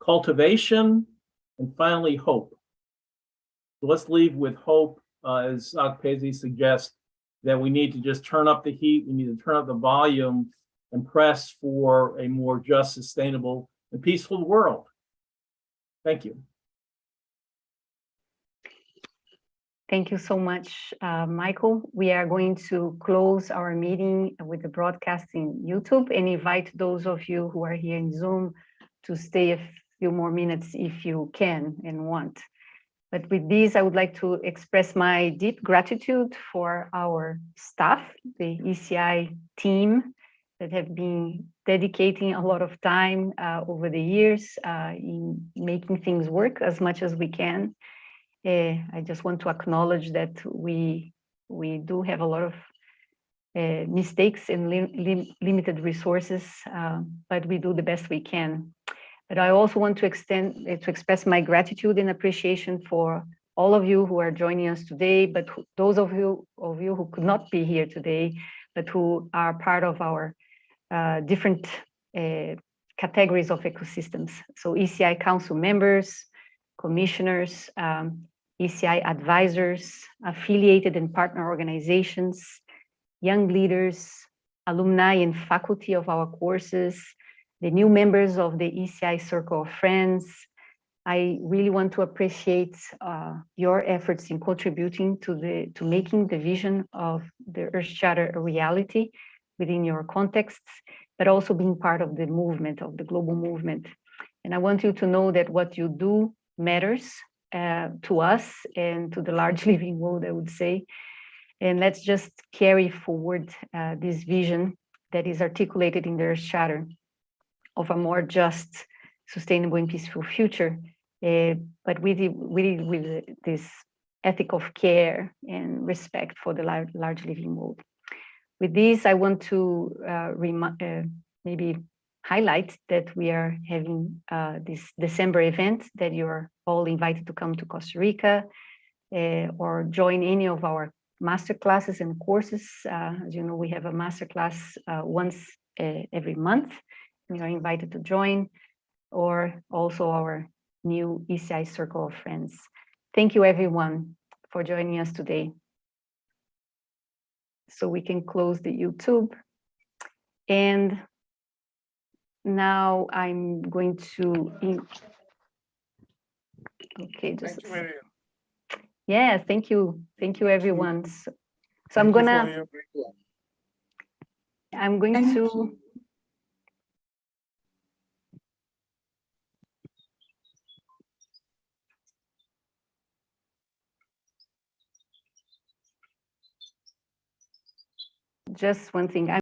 cultivation, and finally, hope. So let's leave with hope, as Akpezi suggests, that we need to just turn up the heat, we need to turn up the volume and press for a more just, sustainable, and peaceful world. Thank you. Thank you so much, Michael. We are going to close our meeting with the broadcast in YouTube and invite those of you who are here in Zoom to stay a few more minutes if you can and want. But with this, I would like to express my deep gratitude for our staff, the ECI team that have been dedicating a lot of time over the years in making things work as much as we can. I just want to acknowledge that we do have a lot of mistakes and limited resources, but we do the best we can. But I also want to express my gratitude and appreciation for all of you who are joining us today, but those of you who could not be here today, but who are part of our different categories of ecosystems. So ECI council members, commissioners, ECI advisors, affiliated and partner organizations, young leaders, alumni and faculty of our courses, the new members of the ECI Circle of Friends. I really want to appreciate your efforts in contributing to making the vision of the Earth Charter a reality within your contexts, but also being part of the movement, of the global movement. And I want you to know that what you do matters to us and to the large living world, I would say. And let's just carry forward this vision that is articulated in the Earth Charter of a more just, sustainable and peaceful future, but with this ethic of care and respect for the large living world. With this, I want to maybe highlight that we are having this December event that you're all invited to come to Costa Rica or join any of our master classes and courses. As you know, we have a master class once every month. You are invited to join, or also our new ECI Circle of Friends. Thank you everyone for joining us today. So we can close the YouTube. And now I'm going to, okay, just, Thank you, Marian. yeah, thank you everyone. So Thank I'm you gonna, for your great work. I'm going to, just one thing.